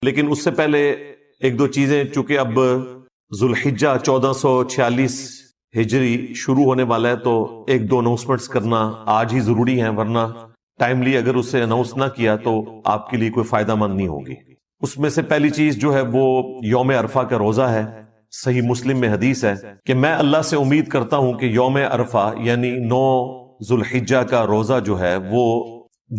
لیکن اس سے پہلے ایک دو چیزیں، چونکہ اب ذوالحجہ 1446 ہجری شروع ہونے والا ہے، تو ایک دو اناؤنسمنٹس کرنا آج ہی ضروری ہیں، ورنہ ٹائملی اگر اسے اناؤنس نہ کیا تو آپ کے لیے کوئی فائدہ مند نہیں ہوگی۔ اس میں سے پہلی چیز جو ہے وہ یوم عرفہ کا روزہ ہے۔ صحیح مسلم میں حدیث ہے کہ میں اللہ سے امید کرتا ہوں کہ یوم عرفہ یعنی 9 ذوالحجہ کا روزہ جو ہے وہ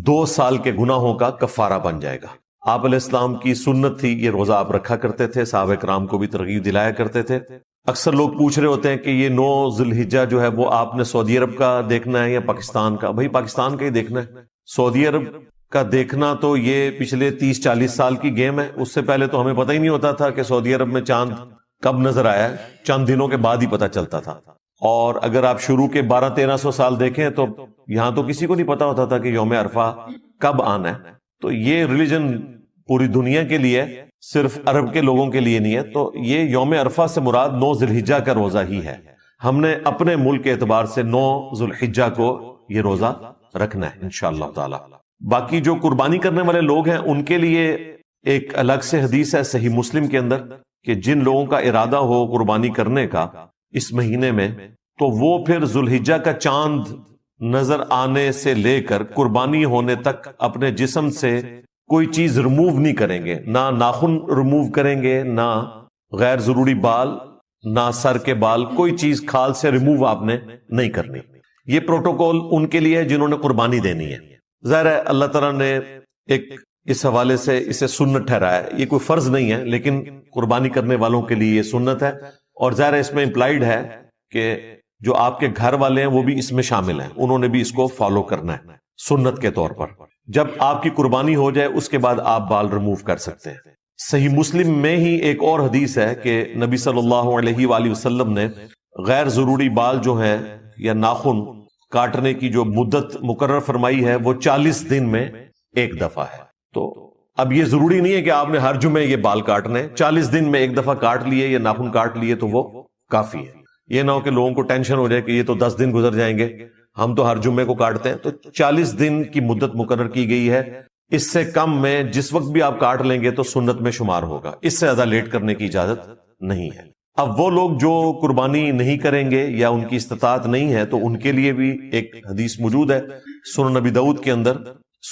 2 سال کے گناہوں کا کفارہ بن جائے گا۔ آپ علیہ السلام کی سنت تھی، یہ روزہ آپ رکھا کرتے تھے، صحابہ کرام کو بھی ترغیب دلایا کرتے تھے۔ اکثر لوگ پوچھ رہے ہوتے ہیں کہ یہ 9 ذوالحجہ جو ہے وہ آپ نے سعودی عرب کا دیکھنا ہے یا پاکستان کا؟ بھائی پاکستان کا ہی دیکھنا ہے۔ سعودی عرب کا دیکھنا تو یہ پچھلے 30-40 سال کی گیم ہے۔ اس سے پہلے تو ہمیں پتہ ہی نہیں ہوتا تھا کہ سعودی عرب میں چاند کب نظر آیا ہے، چند دنوں کے بعد ہی پتہ چلتا تھا۔ اور اگر آپ شروع کے 1200-1300 سال دیکھیں تو یہاں تو کسی کو نہیں پتا ہوتا تھا کہ یوم عرفہ کب آنا ہے۔ تو یہ ریلیجن پوری دنیا کے لیے، صرف عرب کے لوگوں کے لیے نہیں ہے۔ تو یہ یوم عرفہ سے مراد 9 ذوالحجہ کا روزہ ہی ہے۔ ہم نے اپنے ملک کے اعتبار سے 9 ذوالحجہ کو یہ روزہ رکھنا ہے انشاءاللہ تعالی۔ باقی جو قربانی کرنے والے لوگ ہیں ان کے لیے ایک الگ سے حدیث ہے صحیح مسلم کے اندر کہ جن لوگوں کا ارادہ ہو قربانی کرنے کا اس مہینے میں، تو وہ پھر ذوالحجہ کا چاند نظر آنے سے لے کر قربانی ہونے تک اپنے جسم سے کوئی چیز ریموو نہیں کریں گے، نہ ناخن ریموو کریں گے، نہ غیر ضروری بال، نہ سر کے بال، کوئی چیز کھال سے ریموو آپ نے نہیں کرنی۔ یہ پروٹوکول ان کے لیے ہے جنہوں نے قربانی دینی ہے۔ ظاہر ہے اللہ تعالیٰ نے ایک اس حوالے سے اسے سنت ٹھہرایا ہے، یہ کوئی فرض نہیں ہے لیکن قربانی کرنے والوں کے لیے یہ سنت ہے۔ اور ظاہر ہے اس میں امپلائیڈ ہے کہ جو آپ کے گھر والے ہیں وہ بھی اس میں شامل ہیں، انہوں نے بھی اس کو فالو کرنا ہے سنت کے طور پر۔ جب آپ کی قربانی ہو جائے اس کے بعد آپ بال ریموو کر سکتے ہیں۔ صحیح مسلم میں ہی ایک اور حدیث ہے کہ نبی صلی اللہ علیہ وآلہ وسلم نے غیر ضروری بال جو ہیں یا ناخن کاٹنے کی جو مدت مقرر فرمائی ہے وہ 40 دن میں ایک دفعہ ہے۔ تو اب یہ ضروری نہیں ہے کہ آپ نے ہر جمعے یہ بال کاٹنے، 40 دن میں ایک دفعہ کاٹ لیے یا ناخن کاٹ لیے تو وہ کافی ہے۔ یہ نہ ہو کہ لوگوں کو ٹینشن ہو جائے کہ یہ تو 10 دن گزر جائیں گے، ہم تو ہر جمعے کو کاٹتے ہیں۔ تو 40 دن کی مدت مقرر کی گئی ہے، اس سے کم میں جس وقت بھی آپ کاٹ لیں گے تو سنت میں شمار ہوگا، اس سے زیادہ لیٹ کرنے کی اجازت نہیں ہے۔ اب وہ لوگ جو قربانی نہیں کریں گے یا ان کی استطاعت نہیں ہے تو ان کے لیے بھی ایک حدیث موجود ہے سنن نبی داؤد کے اندر،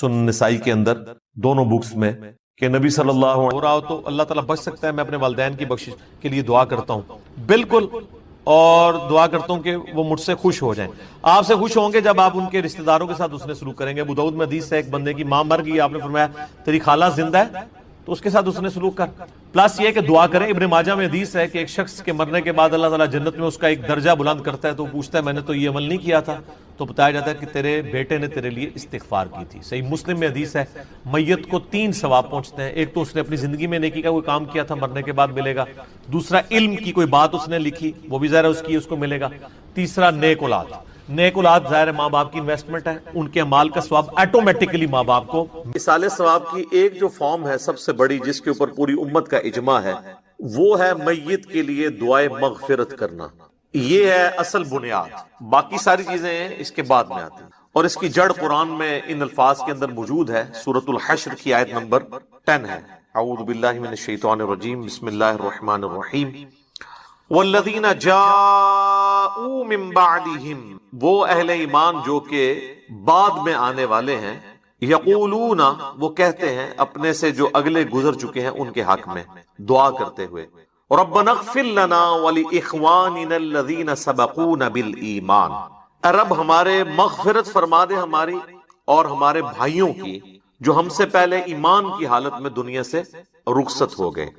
سنن نسائی کے اندر، دونوں بکس میں، کہ نبی صلی اللہ علیہ وسلم ہو رہا ہو تو اللہ تعالیٰ بچ سکتا ہے، میں اپنے والدین کی بخشش کے لیے دعا کرتا ہوں بالکل، اور دعا کرتا ہوں کہ وہ مجھ سے خوش ہو جائیں۔ آپ سے خوش ہوں گے جب آپ ان کے رشتہ داروں کے ساتھ اس نے سلوک کریں گے۔ ابو داؤد میں حدیث ہے ایک بندے کی ماں مر گئی، آپ نے فرمایا تیری خالہ زندہ ہے تو اس کے ساتھ اس نے سلوک کر، پلس یہ کہ دعا کریں۔ ابن ماجہ میں حدیث ہے کہ ایک شخص کے مرنے کے بعد اللہ تعالیٰ جنت میں اس کا ایک درجہ بلند کرتا ہے، تو پوچھتا ہے میں نے تو یہ عمل نہیں کیا تھا، تو بتایا جاتا ہے کہ تیرے بیٹے نے تیرے لیے استغفار کی تھی۔ صحیح مسلم میں حدیث ہے میت کو 3 ثواب پہنچتے ہیں، ایک تو اس نے اپنی زندگی میں نیکی کا کوئی کام کیا تھا مرنے کے بعد ملے گا، دوسرا علم کی کوئی بات اس نے لکھی وہ بھی ظاہر اس کی اس کو ملے گا، تیسرا نیک اولاد۔ نیک اولاد ظاہر ماں باپ کی انویسٹمنٹ ہے، ان کے اعمال کا ثواب آٹومیٹکلی ماں باپ کو۔ مثال ثواب کی ایک جو فارم ہے سب سے بڑی جس کے اوپر پوری امت کا اجماع ہے وہ ہے میت کے لیے دعائے مغفرت کرنا۔ یہ ہے اصل بنیاد، باقی ساری چیزیں اس کے بعد میں آتی ہیں، اور اس کی جڑ قرآن میں ان الفاظ کے اندر موجود ہے۔ سورۃ الحشر کی آیت نمبر 10 ہے، اعوذ باللہ من الشیطان الرجیم، بسم اللہ الرحمن الرحیم، والذین جاءوا من بعدہم، وہ اہل ایمان جو کہ بعد میں آنے والے ہیں، یقولون، وہ کہتے ہیں اپنے سے جو اگلے گزر چکے ہیں ان کے حق میں دعا کرتے ہوئے، ربنا اغفر لنا ولاخواننا الذین سبقونا بالایمان، اے رب ہمارے مغفرت فرما دے ہماری اور ہمارے بھائیوں کی جو ہم سے پہلے ایمان کی حالت میں دنیا سے رخصت ہو گئے،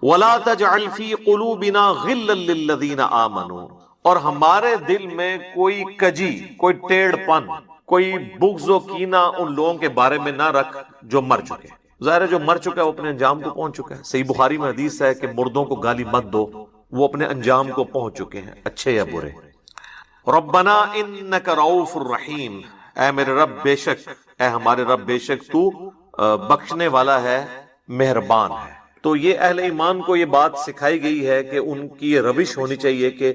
ولا تجعل فی قلوبنا غلا للذین آمنوا، اور ہمارے دل میں کوئی کجی، کوئی ٹیڑھ پن، کوئی بغض و کینہ ان لوگوں کے بارے میں نہ رکھ جو مر چکے۔ ظاہر ہے جو مر چکا ہے وہ اپنے انجام کو پہنچ چکا ہے۔ صحیح بخاری میں حدیث ہے کہ مردوں کو گالی مت دو، وہ اپنے انجام کو پہنچ چکے ہیں، اچھے یا برے۔ ربنا انک رؤوف الرحیم، اے میرے رب بے شک، اے ہمارے رب بے شک تو بخشنے والا ہے، مہربان ہے۔ تو یہ اہل ایمان کو یہ بات سکھائی گئی ہے کہ ان کی یہ روش ہونی چاہیے کہ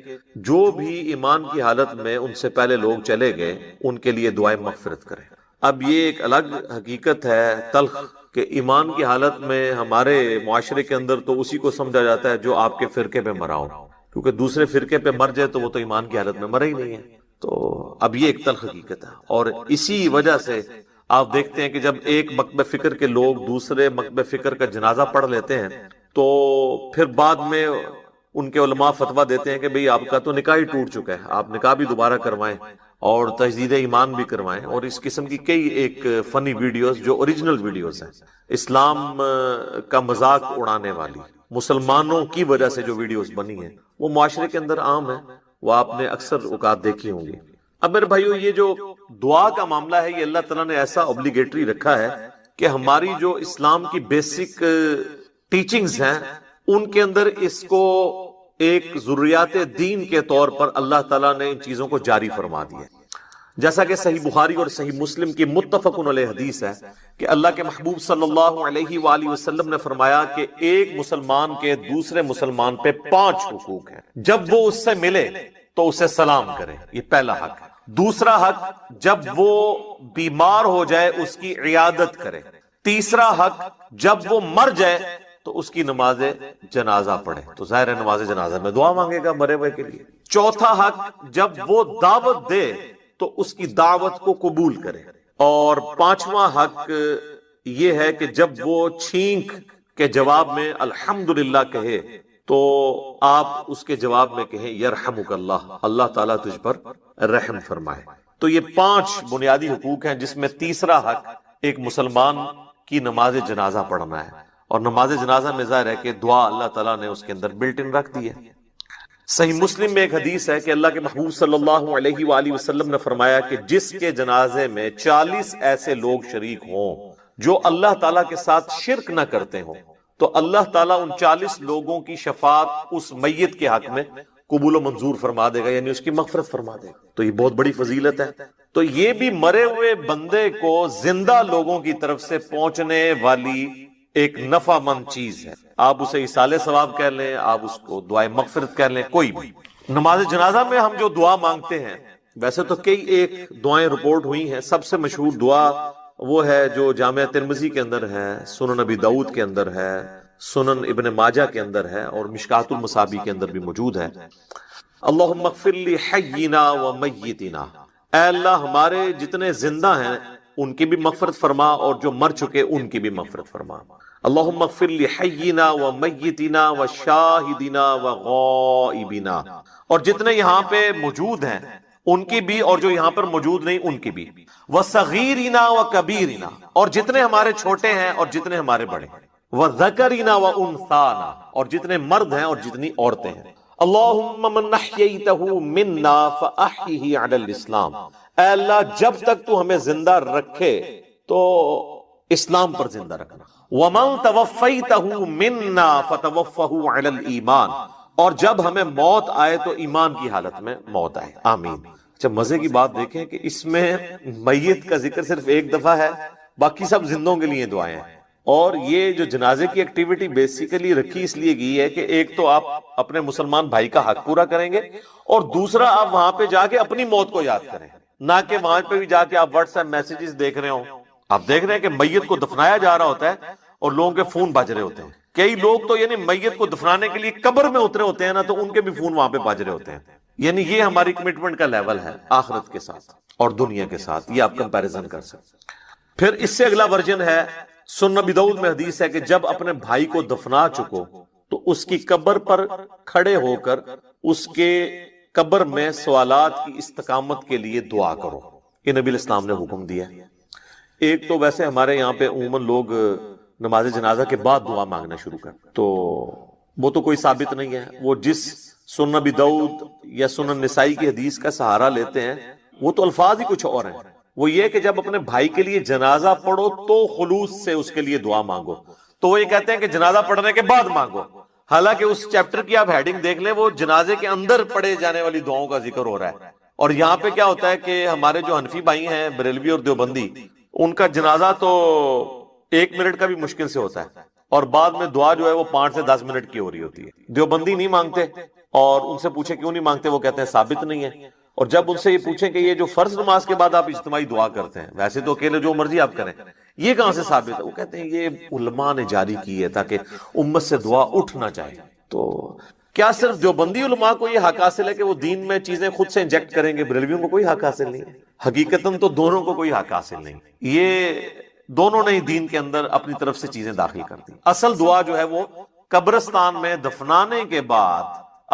جو بھی ایمان کی حالت میں ان سے پہلے لوگ چلے گئے ان کے لیے دعائیں مغفرت کریں۔ اب یہ ایک الگ حقیقت ہے تلخ کہ ایمان کی حالت میں ہمارے معاشرے کے اندر تو اسی کو سمجھا جاتا ہے جو آپ کے فرقے پہ مرا ہو، کیونکہ دوسرے فرقے پہ مر جائے تو وہ تو ایمان کی حالت میں مرا ہی نہیں ہے۔ تو اب یہ ایک تلخ حقیقت ہے، اور اسی وجہ سے آپ دیکھتے ہیں کہ جب ایک مکتب فکر کے لوگ دوسرے مکتب فکر کا جنازہ پڑھ لیتے ہیں تو پھر بعد میں ان کے علماء فتویٰ دیتے ہیں کہ بھئی آپ کا تو نکاح ہی ٹوٹ چکا ہے، آپ نکاح بھی دوبارہ کروائیں اور تجدید ایمان بھی کروائیں، اور اس قسم کی کئی ایک فنی ویڈیوز جو اوریجنل ویڈیوز ہیں، اسلام کا مذاق اڑانے والی، مسلمانوں کی وجہ سے جو ویڈیوز بنی ہیں وہ معاشرے کے اندر عام ہیں، وہ آپ نے اکثر اوقات دیکھی ہوں گی۔ اب میرے بھائیو، یہ جو دعا کا معاملہ ہے یہ اللہ تعالیٰ نے ایسا اوبلیگیٹری رکھا ہے کہ ہماری جو اسلام کی بیسک ٹیچنگز ہیں ان کے اندر اس کو ایک ضروریات دین کے طور پر اللہ تعالیٰ نے ان چیزوں کو جاری فرما دیا، جیسا کہ صحیح بخاری اور صحیح مسلم کی متفق علیہ حدیث ہے کہ اللہ کے محبوب صلی اللہ علیہ وآلہ وسلم نے فرمایا کہ ایک مسلمان کے دوسرے مسلمان پہ 5 حقوق ہیں۔ جب وہ اس سے ملے تو اسے سلام کرے، یہ پہلا حق ہے۔ دوسرا حق، جب وہ بیمار ہو جائے اس کی عیادت کرے۔ تیسرا حق، جب وہ مر جائے تو اس کی نماز جنازہ پڑھے، تو ظاہر ہے نماز جنازہ میں دعا مانگے گا مرے ہوئے کے لیے۔ چوتھا حق، جب وہ دعوت دے تو اس کی دعوت کو قبول کرے۔ اور 5واں حق یہ ہے کہ جب وہ چھینک کے جواب میں الحمدللہ کہے تو آپ اس کے جواب میں کہیں یرحمک اللہ، اللہ تعالیٰ تجھ پر رحم فرمائے۔ تو یہ 5 بنیادی حقوق ہیں، جس میں تیسرا حق ایک مسلمان کی نماز جنازہ پڑھنا ہے، اور نماز جنازہ میں ظاہر ہے کہ دعا اللہ تعالیٰ نے اس کے اندر بلٹ ان رکھ دی ہے۔ صحیح مسلم میں ایک حدیث ہے کہ اللہ کے محبوب صلی اللہ علیہ وآلہ وسلم نے فرمایا کہ جس کے جنازے میں 40 ایسے لوگ شریک ہوں جو اللہ تعالیٰ کے ساتھ شرک نہ کرتے ہوں تو اللہ تعالیٰ ان 40 لوگوں کی شفاعت اس میت کے حق میں قبول و منظور فرما دے گا، یعنی اس کی مغفرت فرما دے گا۔ تو یہ بہت بڑی فضیلت ہے۔ تو یہ بھی مرے ہوئے بندے کو زندہ لوگوں کی طرف سے پہنچنے والی ایک نفع مند چیز ہے، آپ اسے ایصال ثواب کہہ لیں، آپ اس کو دعائے مغفرت کہہ لیں، کوئی بھی۔ نماز جنازہ میں ہم جو دعا مانگتے ہیں، ویسے تو کئی ایک دعائیں رپورٹ ہوئی ہیں، سب سے مشہور دعا وہ ہے جو جامعہ ترمذی کے اندر ہے، سنن نبی داؤد کے اندر ہے، سنن ابن ماجہ کے اندر ہے، اور مشکات المصابی کے اندر بھی موجود ہے۔ اللہم اغفر لی حینا و میتنا، اے اللہ ہمارے جتنے زندہ ہیں ان کی بھی مغفرت فرما اور جو مر چکے ان کی بھی مغفرت فرما۔ اللہم اغفر لی حینا و میتنا و شاہدنا و غائبنا، اور جتنے یہاں پہ موجود ہیں ان کی بھی، اور جو یہاں پر موجود نہیں ان کی بھی، وصغیرنا و کبیرنا، اور جتنے ہمارے چھوٹے ہیں اور جتنے ہمارے بڑے ہیں، وذکرنا و انثانا، اور جتنے مرد ہیں اور جتنی عورتیں ہیں۔ اللہم من احییتہ منا فاحیہ علی الاسلام، اے اللہ جب تک تو ہمیں زندہ رکھے تو اسلام پر زندہ رکھنا۔ ومن توفیتہ منا فتوفہ علی الایمان، اور جب ہمیں موت آئے تو ایمان کی حالت میں موت آئے، آمین۔ اچھا، مزے کی بات دیکھیں کہ اس میں میت کا ذکر صرف ایک دفعہ ہے، باقی سب زندوں کے لیے دعائیں ہیں۔ اور یہ جو جنازے کی ایکٹیویٹی بیسیکلی رکھی اس لیے گئی ہے کہ ایک تو آپ اپنے مسلمان بھائی کا حق پورا کریں گے، اور دوسرا آپ وہاں پہ جا کے اپنی موت کو یاد کریں، نہ کہ وہاں پہ بھی جا کے آپ واٹس ایپ میسیجز دیکھ رہے ہوں۔ آپ دیکھ رہے ہیں کہ میت کو دفنایا جا رہا ہوتا ہے اور لوگوں کے فون بج رہے ہوتے ہیں، کئی لوگ تو یعنی میت کو دفنانے کے لیے قبر میں اترے ہوتے ہیں نا، تو ان کے بھی فون وہاں پہ بج رہے ہوتے ہیں۔ یعنی یہ ہماری کمٹمنٹ کا لیول ہے آخرت کے ساتھ اور دنیا کے ساتھ، یہ آپ کمپیریزن کر سکتے۔ پھر اس سے اگلا ورژن ہے، سنن نبی داؤد میں حدیث ہے کہ جب اپنے بھائی کو دفنا چکو تو اس کی قبر پر کھڑے ہو کر اس کے قبر میں سوالات کی استقامت کے لیے دعا کرو، یہ نبی الاسلام نے حکم دیا۔ ایک تو ویسے ہمارے یہاں پہ عموماً لوگ نماز جنازہ کے بعد دعا مانگنا شروع کر، تو وہ تو کوئی ثابت نہیں ہے۔ وہ جس سنن نبی داؤد یا سنن نسائی کی حدیث کا سہارا لیتے ہیں وہ تو الفاظ ہی کچھ اور ہیں۔ وہ یہ کہ جب اپنے بھائی کے لیے جنازہ پڑھو تو خلوص سے اس کے لیے دعا مانگو، تو وہ یہ کہتے ہیں کہ جنازہ پڑھنے کے بعد مانگو، حالانکہ اس چیپٹر کی آپ ہیڈنگ دیکھ لیں، وہ جنازے کے اندر پڑھے جانے والی دعاؤں کا ذکر ہو رہا ہے۔ اور یہاں پہ کیا ہوتا ہے کہ ہمارے جو حنفی بھائی ہیں، بریلوی اور دیوبندی، ان کا جنازہ تو 1 منٹ کا بھی مشکل سے ہوتا ہے، اور بعد میں دعا جو ہے وہ 5 سے 10 منٹ کی ہو رہی ہوتی ہے۔ دیوبندی نہیں مانگتے، اور ان سے پوچھے کیوں نہیں مانگتے، وہ کہتے ہیں ثابت نہیں ہے۔ اور جب ان سے یہ پوچھیں کہ یہ جو فرض نماز کے بعد آپ اجتماعی دعا کرتے ہیں، ویسے تو اکیلے جو مرضی آپ کریں، یہ کہاں سے ثابت ہے؟ وہ کہتے ہیں یہ علماء نے جاری کی ہے تاکہ امت سے دعا اٹھ نہ جائے۔ تو کیا صرف دیوبندی علماء کو یہ حق حاصل ہے کہ وہ دین میں چیزیں خود سے انجیکٹ کریں گے؟ بریلویوں کو کوئی حق حاصل نہیں ہے؟ حقیقتاً تو دونوں کو کوئی حق حاصل نہیں، یہ دونوں نے ہی دین کے اندر اپنی طرف سے چیزیں داخل کر دی۔ اصل دعا جو ہے وہ قبرستان میں دفنانے کے بعد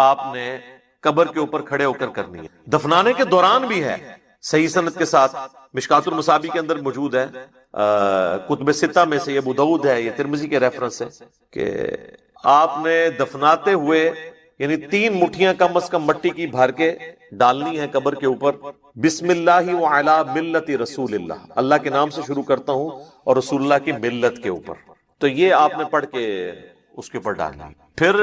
آپ نے قبر کے اوپر کھڑے ہو کر کرنی ہے، دفنانے کے دوران بھی ہے، صحیح سند کے ساتھ، مشکات المصابیح کے اندر موجود ہے، کتب ستہ میں سے یہ ابو داؤد ہے، یہ ترمذی کے ریفرنس ہے کہ آپ نے دفناتے ہوئے یعنی 3 مٹھیاں کم از کم مٹی کی بھر کے ڈالنی ہے قبر کے اوپر، بسم اللہ وعلی ملت رسول اللہ، اللہ کے نام سے شروع کرتا ہوں اور رسول اللہ کی ملت کے اوپر، تو یہ آپ نے پڑھ کے اس کے اوپر ڈالنی ہے۔ پھر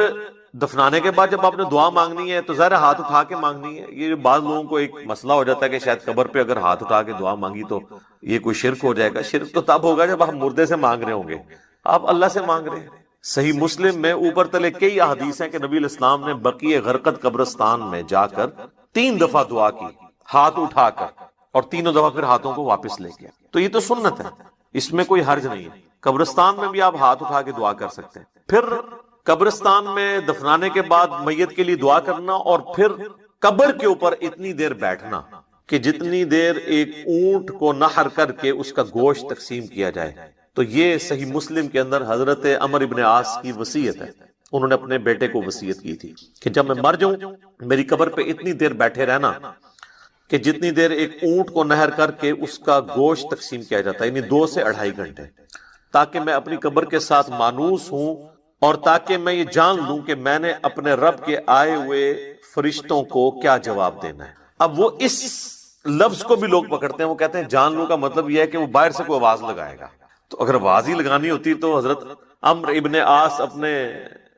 دفنانے کے بعد جب آپ نے دعا مانگنی ہے تو ظاہر ہاتھ اٹھا کے مانگنی ہے۔ یہ بعض لوگوں کو ایک مسئلہ ہو جاتا ہے کہ شاید قبر پہ اگر ہاتھ اٹھا کے دعا مانگی تو یہ کوئی شرک ہو جائے گا۔ شرک تو تب ہوگا جب آپ مردے سے مانگ رہے ہوں گے، آپ اللہ سے مانگ رہے ہیں۔ صحیح مسلم میں اوپر تلے کئی احادیث ہیں کہ نبی علیہ السلام نے بقیع غرقد قبرستان میں جا کر 3 دفعہ دعا کی ہاتھ اٹھا کر، اور 3 دفعہ پھر ہاتھوں کو واپس لے گیا۔ تو یہ تو سنت ہے، اس میں کوئی حرج نہیں ہے، قبرستان میں بھی آپ ہاتھ اٹھا کے دعا کر سکتے ہیں۔ پھر قبرستان میں دفنانے کے بعد میت کے لیے دعا کرنا، اور پھر قبر کے اوپر اتنی دیر بیٹھنا کہ جتنی دیر ایک اونٹ کو نحر کر کے اس کا گوشت تقسیم کیا جائے۔ تو یہ صحیح مسلم کے اندر حضرت عمر ابن عاص کی وصیت ہے، انہوں نے اپنے بیٹے کو وصیت کی تھی کہ جب میں مر جاؤں میری قبر پہ اتنی دیر بیٹھے رہنا کہ جتنی دیر ایک اونٹ کو نحر کر کے اس کا گوشت تقسیم کیا جاتا ہے، یعنی 2 سے 2.5 گھنٹے، تاکہ میں اپنی قبر کے ساتھ مانوس ہوں، اور تاکہ میں یہ جان لوں کہ میں نے اپنے رب کے آئے ہوئے فرشتوں کو کیا جواب دینا ہے۔ اب وہ اس لفظ کو بھی لوگ پکڑتے ہیں، وہ کہتے ہیں جان لوں کا مطلب یہ ہے کہ وہ باہر سے کوئی آواز لگائے گا۔ تو اگر آواز ہی لگانی ہوتی تو حضرت عمر ابن عاص اپنے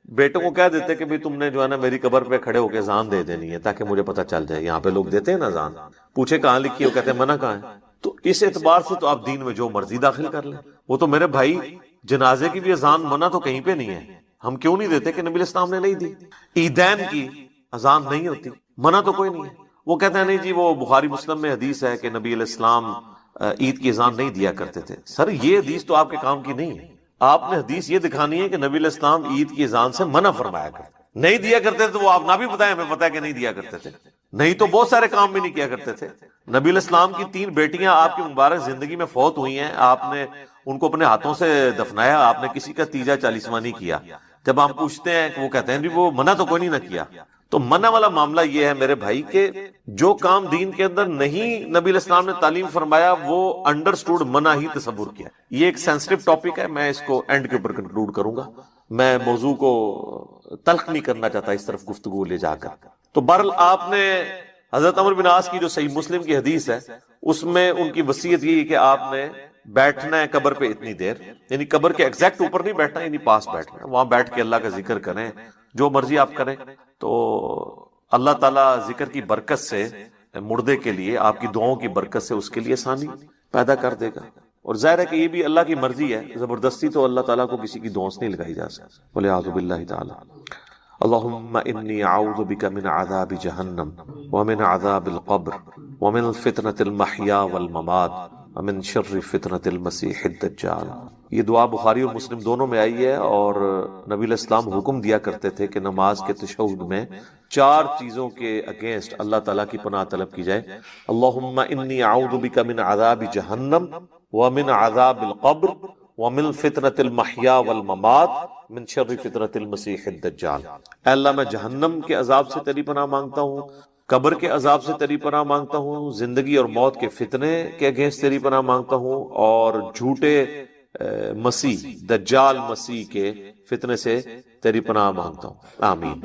بیٹوں کو کہہ دیتے کہ بھی تم نے جو ہے نا میری قبر پہ کھڑے ہو کے اذان دے دینی ہے تاکہ مجھے پتہ چل جائے۔ یہاں پہ لوگ دیتے ہیں نا اذان، پوچھے کہاں لکھی ہے، وہ کہتے ہیں منع کہاں ہے۔ تو اس اعتبار سے تو آپ دین میں جو مرضی داخل کر لیں۔ وہ تو میرے بھائی جنازے کی بھی اذان منع تو کہیں پہ نہیں ہے، ہم کیوں نہیں دیتے کہ نبی علیہ السلام نے نہیں دی؟ عیدین کی اذان نہیں ہوتی، منع تو کوئی نہیں ہے۔ وہ کہتے ہیں نہیں جی وہ بخاری مسلم میں حدیث ہے کہ نبی علیہ السلام عید کی اذان نہیں دیا کرتے تھے۔ سر یہ حدیث تو آپ کے کام کی نہیں ہے، آپ نے حدیث یہ دکھانی ہے کہ نبی علیہ السلام عید کی اذان سے منع فرمایا کرتے، نہیں دیا کرتے تو وہ آپ نہ بھی بتائیں، ہمیں پتا ہے کہ نہیں دیا کرتے تھے، نہیں تو بہت سارے کام بھی نہیں کیا کرتے تھے۔ نبی علیہ السلام کی 3 بیٹیاں آپ کی مبارک زندگی میں فوت ہوئی ہیں، آپ نے ان کو اپنے ہاتھوں سے دفنایا، آپ نے کسی کا تیجا 40واں نہیں کیا۔ جب ہم پوچھتے ہیں کہ وہ کہتے ہیں جی وہ منع تو کوئی نہیں نہ کیا۔ تو منع والا معاملہ یہ ہے میرے بھائی کہ جو کام دین کے اندر نہیں نبی علیہ السلام نے تعلیم فرمایا وہ انڈرسٹوڈ منع ہی تصور کیا۔ یہ ایک سینسٹیو ٹاپک ہے، میں اس کو اینڈ کے اوپر کنکلوڈ کروں گا، میں موضوع کو تلخ نہیں کرنا چاہتا اس طرف گفتگو لے جا کر۔ تو بہرحال آپ نے حضرت عمر بن عاص کی جو صحیح مسلم کی حدیث ہے اس میں ان کی وصیت یہ ہے کہ آپ نے بیٹھنا ہے قبر پہ اتنی دیر، یعنی قبر کے ایگزیکٹ اوپر نہیں بیٹھنا، یعنی پاس بیٹھنا ہے، وہاں بیٹھ کے اللہ کا ذکر کریں، جو مرضی آپ کریں، تو اللہ تعالیٰ ذکر کی برکت سے مردے کے لیے آپ کی دعاؤں کی برکت سے اس کے لیے آسانی پیدا کر دے گا۔ اور ظاہر ہے کہ یہ بھی اللہ کی مرضی ہے، زبردستی تو اللہ تعالیٰ کو کسی کی دعاؤں سے نہیں لگائی جا سکتی۔ وَلِعَاذُ بِاللَّهِ تَعَالَى اللہم انی اعوذ بک من عذاب جہنم ومن عذاب القبر ومن فتنة المحیا والممات ومن شر فتنة المسیح الدجال۔ یہ دعا بخاری اور مسلم دونوں میں آئی ہے، اور نبی علیہ السلام حکم دیا کرتے تھے کہ نماز کے تشہد میں 4 چیزوں کے اگینسٹ اللہ تعالیٰ کی پناہ طلب کی جائے۔ اللہم انی اعوذ بک من عذاب جہنم ومن عذاب القبر ومن فتنة المحیا والممات من شر فتنة المسیح الدجال۔ اے اللہ میں جہنم کے عذاب سے تیری پناہ مانگتا ہوں، قبر کے عذاب سے تیری پناہ مانگتا ہوں، زندگی اور موت کے فتنے کے اگینسٹ تیری پناہ مانگتا ہوں، اور جھوٹے مسیح دجال مسیح کے فتنے سے تیری پناہ مانگتا ہوں، آمین۔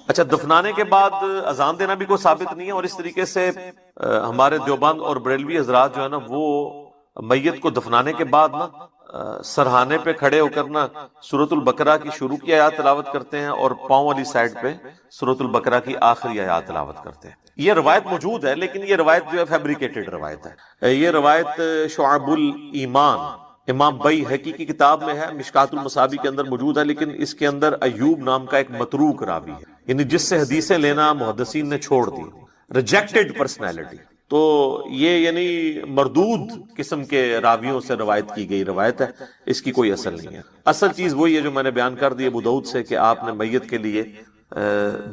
اچھا، دفنانے کے بعد اذان دینا بھی کوئی ثابت نہیں ہے، اور اس طریقے سے ہمارے دیوبند اور بریلوی حضرات جو ہے نا وہ میت کو دفنانے کے بعد نا سرہانے پہ کھڑے ہو کر نا سورۃ البقرہ کی شروع کی آیات تلاوت کرتے ہیں، اور پاؤں والی سائڈ پہ سورۃ البقرہ کی آخری آیات تلاوت کرتے ہیں۔ یہ روایت موجود ہے، لیکن یہ روایت جو ہے فیبریکیٹڈ روایت ہے۔ یہ روایت شعب الایمان امام بیہقی کی کتاب میں ہے، مشکات المصابیح کے اندر موجود ہے، لیکن اس کے اندر ایوب نام کا ایک متروک راوی ہے، یعنی جس سے حدیثیں لینا محدثین نے چھوڑ دی۔ Rejected personality. تو یہ یعنی مردود قسم کے راویوں سے روایت کی گئی روایت ہے، اس کی کوئی اصل نہیں ہے. اصل چیز وہی ہے جو میں نے بیان کر دی ابو داؤد سے، کہ آپ نے میت کے لیے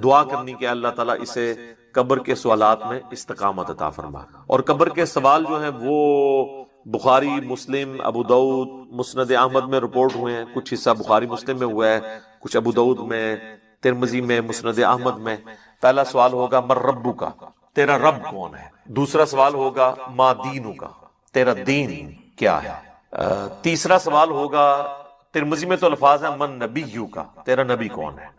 دعا کرنی کہ اللہ تعالیٰ اسے قبر کے سوالات میں استقامت عطا فرما. اور قبر کے سوال جو ہیں وہ بخاری، مسلم، ابو داؤد، مسند احمد میں رپورٹ ہوئے ہیں. کچھ حصہ بخاری مسلم میں ہوا ہے، کچھ ابو داؤد میں، ترمذی میں، مسند احمد میں. پہلا سوال ہوگا من ربک، تیرا رب کون ہے. دوسرا سوال ہوگا ما دینک، تیرا دین کیا ہے. تیسرا سوال ہوگا، ترمذی میں تو الفاظ ہیں من نبیک، تیرا نبی کون ہے.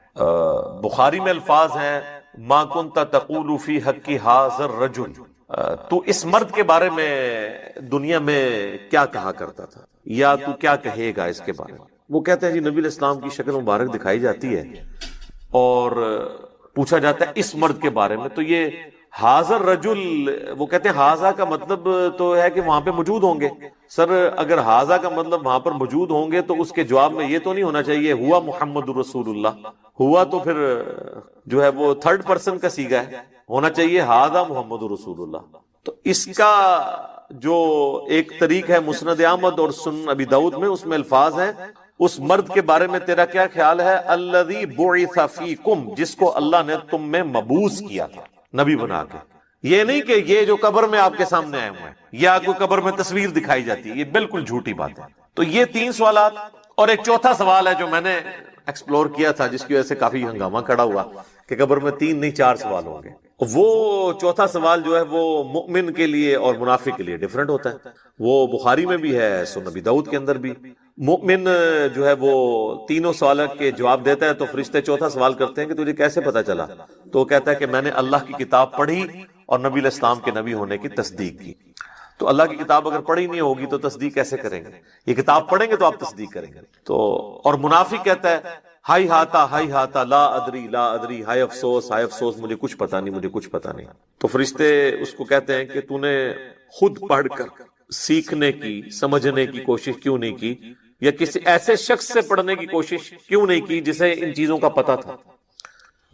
بخاری میں الفاظ ہیں ما کنت تقول فی حق ھذا الرجل، تو اس مرد کے بارے میں دنیا میں کیا کہا کرتا تھا، یا تو کیا کہے گا اس کے بارے میں. وہ کہتے ہیں جی نبی علیہ السلام کی شکل مبارک دکھائی جاتی ہے اور پوچھا جاتا ہے اس مرد کے بارے میں، تو یہ حاضر رجل، وہ کہتے ہیں حاضا کا مطلب تو ہے کہ وہاں پہ موجود ہوں گے. سر اگر حاضا کا مطلب وہاں پر موجود ہوں گے تو اس کے جواب میں یہ تو نہیں ہونا چاہیے ہوا محمد رسول اللہ. ہوا تو پھر جو ہے وہ تھرڈ پرسن کا صیغہ ہے، ہونا چاہیے حاضا محمد رسول اللہ. تو اس کا جو ایک طریق ہے مسند احمد اور سنن ابی داؤد میں، اس میں الفاظ ہیں اس مرد کے بارے میں تیرا کیا خیال ہے، الذی بعث فیکم، جس کو اللہ نے تم میں مبعوث کیا تھا نبی بنا کے. یہ نہیں کہ یہ جو قبر میں آپ کے سامنے آئے ہوئے ہیں یا کوئی قبر میں تصویر دکھائی جاتی ہے، یہ بالکل جھوٹی بات ہے. تو یہ 3 سوالات، اور ایک چوتھا سوال ہے جو میں نے ایکسپلور کیا تھا جس کی وجہ سے کافی ہنگامہ کھڑا ہوا کہ قبر میں 3 نہیں 4 سوال ہوں گے. وہ چوتھا سوال جو ہے وہ مؤمن کے لیے اور منافق کے لیے ڈیفرنٹ ہوتا ہے. وہ بخاری میں بھی ہے، سنن ابی داؤد کے اندر بھی. مؤمن جو ہے وہ تینوں سوالوں کے جواب دیتا ہے تو فرشتے چوتھا سوال کرتے ہیں کہ تجھے کیسے پتا چلا، تو وہ کہتا ہے کہ میں نے اللہ کی کتاب پڑھی اور نبی علیہ السلام کے نبی ہونے کی تصدیق کی. تو اللہ کی کتاب اگر پڑھی نہیں ہوگی تو تصدیق کیسے کریں گے؟ یہ کتاب پڑھیں گے تو آپ تصدیق کریں گے. تو اور منافق کہتا ہے ہائی ہاتا لا ادری لا ادری، ہائے افسوس مجھے کچھ پتا نہیں، مجھے کچھ پتا نہیں. تو فرشتے اس کو کہتے ہیں کہ تو نے خود پڑھ کر سیکھنے کی، سمجھنے کی کوشش کیوں نہیں کی، یا کسی ایسے شخص سے پڑھنے کی کوشش کیوں نہیں کی جسے ان چیزوں کا پتا تھا.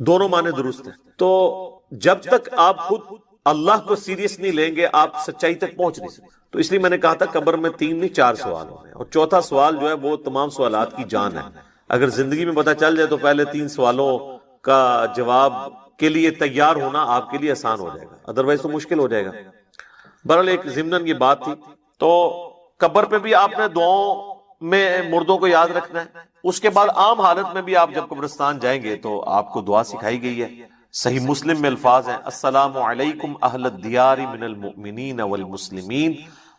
دونوں معنی درست ہیں. تو جب تک آپ خود اللہ کو سیریس نہیں لیں گے آپ سچائی تک پہنچ نہیں سکتے. تو اس لیے میں نے کہا تھا قبر میں 3 نہیں 4 سوال ہوں گے، اور چوتھا سوال جو ہے وہ تمام سوالات کی جان ہے. اگر زندگی میں پتا چل جائے تو پہلے 3 سوالوں کا جواب کے لیے تیار ہونا آپ کے لیے آسان ہو جائے گا، ادروائز تو مشکل ہو جائے گا. بہرحال ایک ضمناً یہ بات تھی. تو قبر پہ بھی آپ نے دعاؤں میں مردوں کو یاد رکھنا ہے. اس کے بعد عام حالت میں بھی آپ جب قبرستان جائیں گے تو آپ کو دعا سکھائی گئی ہے. صحیح مسلم میں الفاظ ہیں السلام علیکم اہل الدیار من المؤمنین والمسلمین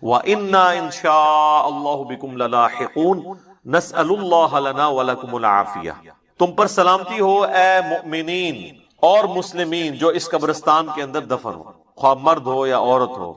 وَإِنَّا إِن شَاءَ اللَّهُ بِكُمْ لَلَاحِقُونَ نَسْأَلُ اللَّهَ لَنَا وَلَكُمُ الْعَافِيَةَ. تم پر سلامتی ہو اے مؤمنین اور مسلمین جو اس قبرستان کے اندر دفن ہو، خواہ مرد ہو یا عورت ہو.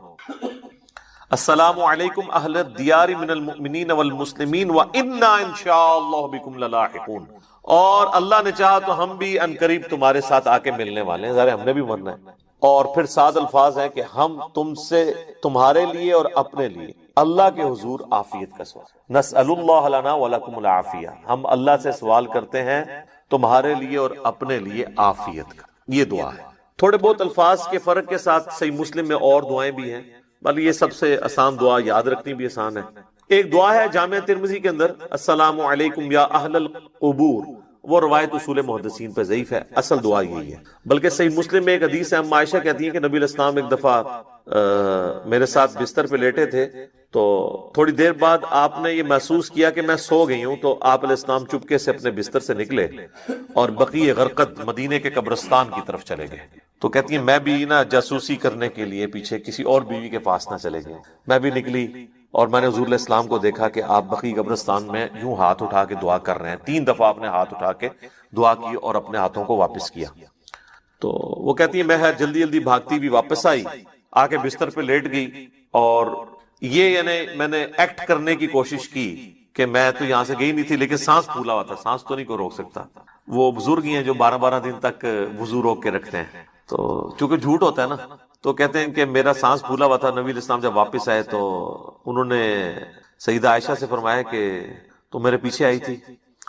السلام علیکم اہل الدیار من المؤمنین والمسلمین وَإِنَّا إِن شَاءَ اللَّهُ بِكُمْ لَلَاحِقُونَ. اور اللہ نے چاہا تو ہم بھی عنقریب تمہارے ساتھ آ کے ملنے والے ہیں، ظاہر ہم نے بھی مرنا ہے. اور پھر 7 الفاظ ہیں کہ ہم تم سے تمہارے لیے اور اپنے لیے اللہ کے حضور عافیت کا سوال. نسأل اللہ لنا ولکم العافیہ، ہم اللہ سے سوال کرتے ہیں تمہارے لیے اور اپنے لیے عافیت کا. یہ دعا ہے. تھوڑے بہت الفاظ کے فرق کے ساتھ صحیح مسلم میں اور دعائیں بھی ہیں، بلکہ یہ سب سے آسان دعا، یاد رکھنی بھی آسان ہے. ایک دعا ہے جامع ترمذی کے اندر السلام علیکم یا اہل القبور، وہ روایت اصول محدثین پہ ضعیف ہے، اصل دعا یہی ہے. بلکہ صحیح مسلم میں ایک حدیث ہے، عائشہ کہتی ہیں کہ نبی علیہ السلام ایک دفعہ میرے ساتھ بستر پہ لیٹے تھے، تو تھوڑی دیر بعد آپ نے یہ محسوس کیا کہ میں سو گئی ہوں، تو آپ علیہ السلام چپکے سے اپنے بستر سے نکلے اور بقیع غرقد مدینے کے قبرستان کی طرف چلے گئے. تو کہتی ہیں میں بھی نا جاسوسی کرنے کے لیے پیچھے کسی اور بیوی کے پاس نہ چلے گئے، میں بھی نکلی اور میں نے حضور علیہ السلام کو دیکھا کہ آپ بقیع قبرستان میں یوں ہاتھ اٹھا کے دعا کر رہے ہیں. 3 دفعہ آپ نے ہاتھ اٹھا کے دعا کی اور اپنے ہاتھوں کو واپس کیا. تو وہ کہتی ہے میں جلدی جلدی بھاگتی بھی واپس آئی، آ کے بستر پہ لیٹ گئی، اور یہ یعنی میں نے ایکٹ کرنے کی کوشش کی کہ میں تو یہاں سے گئی نہیں تھی، لیکن سانس پھولا ہوا تھا، سانس تو نہیں کو روک سکتا. وہ بزرگ ہی ہیں جو 12 دن تک وضو روک کے رکھتے ہیں، تو چونکہ جھوٹ ہوتا ہے نا، تو کہتے ہیں کہ میرا سانس پھولا ہوا تھا. نبی علیہ السلام جب واپس آئے تو انہوں نے سیدہ عائشہ سے فرمایا کہ تم میرے پیچھے آئی تھی،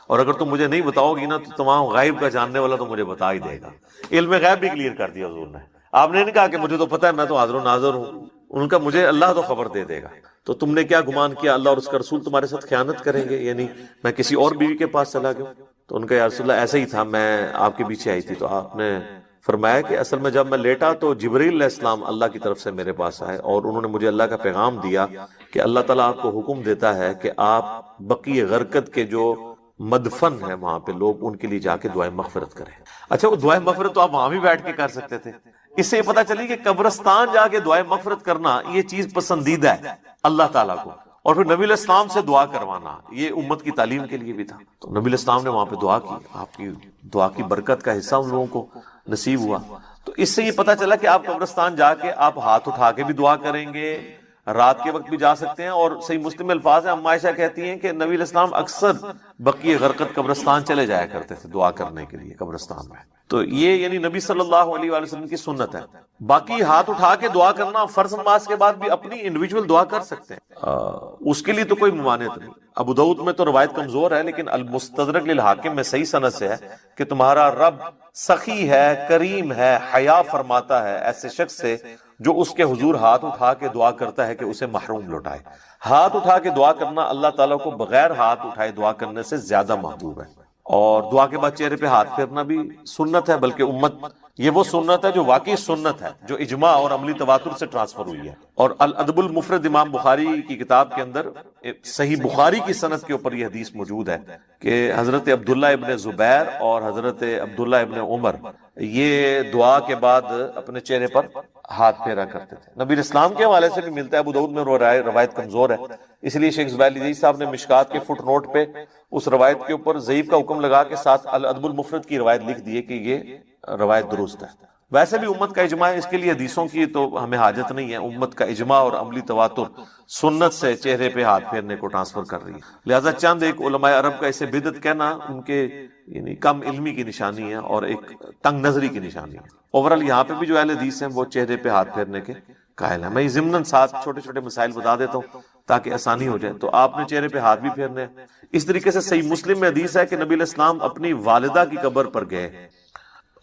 اور اگر تم مجھے نہیں بتاؤ گی نا تو تمام غائب کا جاننے والا تو مجھے بتا ہی دے گا. علم غیب بھی کلیئر کر دیا حضور نے. آپ نے نہیں کہا کہ مجھے تو پتہ ہے میں تو حاضر و ناظر ہوں، ان کا مجھے اللہ تو خبر دے دے گا، تو تم نے کیا گمان کیا اللہ اور اس کا رسول تمہارے ساتھ خیانت کریں گے، یعنی میں کسی اور بیوی کے پاس چلا گیا؟ تو ان کا یا رسول اللہ ایسا ہی تھا، میں آپ کے پیچھے آئی تھی۔ تو آپ نے فرمایا کہ اصل میں جب میں لیٹا تو جبرائیل علیہ السلام اللہ کی طرف سے میرے پاس آئے اور انہوں نے مجھے اللہ کا پیغام دیا کہ اللہ تعالیٰ آپ کو حکم دیتا ہے کہ آپ بقیع غرقد کے جو مدفن ہے وہاں پہ لوگ، ان کے لیے جا کے دعائیں مغفرت کریں۔ اچھا، وہ دعائیں مغفرت تو آپ وہاں بھی بیٹھ کے کر سکتے تھے۔ اس سے یہ پتہ چلی کہ قبرستان جا کے دعائیں مغفرت کرنا یہ چیز پسندیدہ ہے اللہ تعالیٰ کو، اور پھر نبی علیہ السلام سے دعا کروانا یہ امت کی تعلیم کے لیے بھی تھا۔ تو نبی علیہ السلام نے وہاں پہ دعا کی، آپ کی دعا کی برکت کا حصہ ان لوگوں کو نصیب ہوا۔ تو اس سے یہ پتہ چلا کہ آپ قبرستان جا کے آپ ہاتھ اٹھا کے بھی دعا کریں گے، رات کے وقت بھی جا سکتے ہیں، اور صحیح مسلم میں الفاظ ہیں، اما عائشہ کہتی ہیں کہ نبی علیہ السلام اکثر بقیع غرقد قبرستان چلے جایا کرتے تھے دعا کرنے کے لیے قبرستان میں۔ تو یہ یعنی نبی صلی اللہ علیہ وآلہ وسلم کی سنت ہے۔ باقی ہاتھ اٹھا کے دعا کرنا فرض نماز کے بعد بھی اپنی انڈیویجول دعا کر سکتے ہیں، اس کے لیے تو کوئی ممانعت نہیں۔ ابو داؤد میں تو روایت کمزور ہے، لیکن المستدرک للحاکم میں صحیح سند سے ہے کہ تمہارا رب سخی ہے، کریم ہے، حیا فرماتا ہے ایسے شخص سے جو اس کے حضور ہاتھ اٹھا کے دعا کرتا ہے کہ اسے محروم لوٹائے۔ ہاتھ اٹھا کے دعا کرنا اللہ تعالیٰ کو بغیر ہاتھ اٹھائے دعا کرنے سے زیادہ محبوب ہے، اور دعا کے بعد چہرے پہ ہاتھ پھیرنا بھی سنت ہے، بلکہ امت یہ وہ سنت ہے جو واقعی سنت ہے، جو اجماع اور عملی تواتر سے ٹرانسفر ہوئی ہے۔ اور الادب المفرد امام بخاری کی کتاب کے اندر صحیح بخاری کی سند کے اوپر یہ حدیث موجود ہے کہ حضرت عبداللہ ابن زبیر اور حضرت عبداللہ ابن عمر یہ دعا کے بعد اپنے چہرے پر ہاتھ پھیرا کرتے تھے۔ نبی اسلام کے حوالے سے بھی ملتا ہے، ابو داؤد میں روایت کمزور ہے، اس لیے شیخ زبیر عزیز صاحب نے مشکات کے فٹ نوٹ پہ اس روایت کے اوپر ضعیف کا حکم لگا کے ساتھ الادب المفرد کی روایت لکھ دی ہے کہ یہ روایت درست ہے۔ ویسے بھی امت کا اجماع ہے، اس کے لیے حدیثوں کی تو ہمیں حاجت نہیں ہے، امت کا اجماع اور عملی تواتر سنت سے چہرے پہ ہاتھ پھیرنے کو ٹرانسفر کر رہی ہے۔ لہذا چند ایک علماء عرب کا اسے بدعت کہنا ان کے یعنی کم علمی کی نشانی ہے اور ایک تنگ نظری کی نشانی ہے۔ اوورال یہاں پہ بھی جو اہل حدیث ہیں وہ چہرے پہ ہاتھ پھیرنے کے قائل ہیں۔ میں ضمناً ساتھ چھوٹے چھوٹے مسائل بتا دیتا ہوں تاکہ آسانی ہو جائے۔ تو آپ نے چہرے پہ ہاتھ بھی پھیرنے ہیں۔ اس طریقے سے صحیح مسلم میں حدیث ہے کہ نبی علیہ السلام اپنی والدہ کی قبر پر گئے،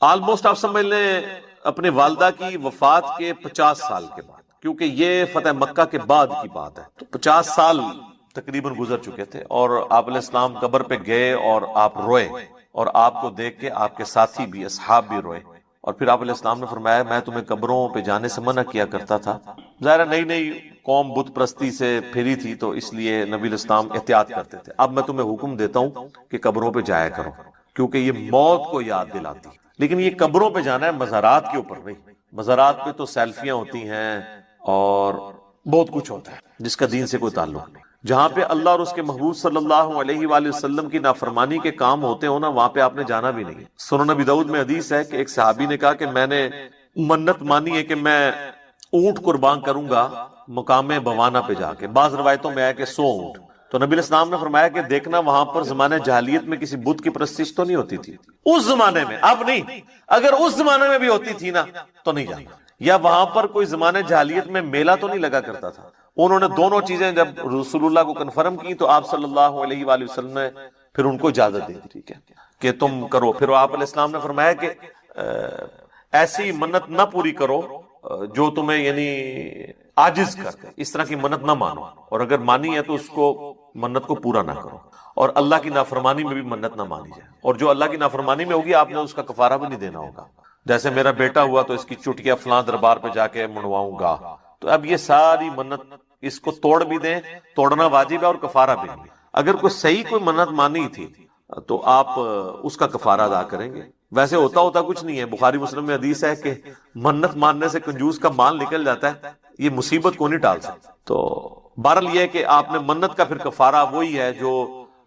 آلموسٹ آپ سمجھ لیں اپنے والدہ کی وفات کے 50 سال کے بعد، کیونکہ یہ فتح مکہ کے بعد کی بات ہے، تو 50 سال تقریباً گزر چکے تھے، اور آپ علیہ السلام قبر پہ گئے اور آپ روئے، اور آپ کو دیکھ کے آپ کے ساتھی بھی اصحاب بھی روئے، اور پھر آپ علیہ السلام نے فرمایا میں تمہیں قبروں پہ جانے سے منع کیا کرتا تھا۔ ظاہر نئی نئی قوم بت پرستی سے پھری تھی تو اس لیے نبی علیہ السلام احتیاط کرتے تھے، اب میں تمہیں حکم دیتا ہوں کہ قبروں پہ جایا کرو، کیونکہ یہ موت کو یاد دلاتی ہے۔ لیکن یہ قبروں پہ جانا ہے، مزارات کے اوپر نہیں۔ مزارات پہ تو سیلفیاں ہوتی ہیں اور بہت کچھ ہوتا ہے جس کا دین سے کوئی تعلق نہیں۔ جہاں پہ اللہ اور اس کے محبوب صلی اللہ علیہ وآلہ وسلم کی نافرمانی کے کام ہوتے ہو نا، وہاں پہ آپ نے جانا بھی نہیں۔ سنن نبی داؤد میں حدیث ہے کہ ایک صحابی نے کہا کہ میں نے منت مانی ہے کہ میں اونٹ قربان کروں گا مقام بوانا پہ جا کے، بعض روایتوں میں ہے کہ 100 اونٹ۔ تو نبی علیہ السلام نے فرمایا کہ دیکھنا وہاں پر زمانہ جاہلیت میں کسی بت کی پرستش تو نہیں ہوتی تھی، اس زمانے میں، اب نہیں، اگر اس زمانے میں بھی ہوتی تھی نا تو نہیں جانا، یا وہاں پر کوئی زمانہ جاہلیت میں میلہ تو نہیں لگا کرتا تھا۔ انہوں نے دونوں چیزیں جب رسول اللہ کو کنفرم کی تو آپ صلی اللہ علیہ وآلہ وسلم نے پھر ان کو اجازت دے دی، ٹھیک ہے کہ تم کرو۔ پھر آپ علیہ السلام نے فرمایا کہ ایسی منت نہ پوری کرو جو تمہیں یعنی عاجز کر دے، اس طرح کی منت نہ مانو، اور اگر مانی ہے تو اس کو منت کو پورا نہ کرو، اور اللہ کی نافرمانی میں بھی منت نہ مانی جائے، اور جو اللہ کی نافرمانی میں ہوگی آپ نے اس کا کفارہ بھی نہیں دینا ہوگا۔ جیسے میرا بیٹا ہوا تو اس کی چٹکیاں فلاں دربار پہ جا کے منواؤں گا، تو اب یہ ساری منت اس کو توڑ بھی دیں، توڑنا واجب ہے اور کفارہ بھی نہیں۔ اگر کوئی صحیح کوئی منت مانی تھی تو آپ اس کا کفارہ ادا کریں گے۔ ویسے ہوتا کچھ نہیں ہے، بخاری مسلم میں حدیث ہے کہ منت ماننے سے کنجوس کا مال نکل جاتا ہے، یہ مصیبت کو نہیں ٹال سکتا۔ تو بہرحال یہ ہے کہ آپ نے منت کا پھر کفارہ وہی ہے جو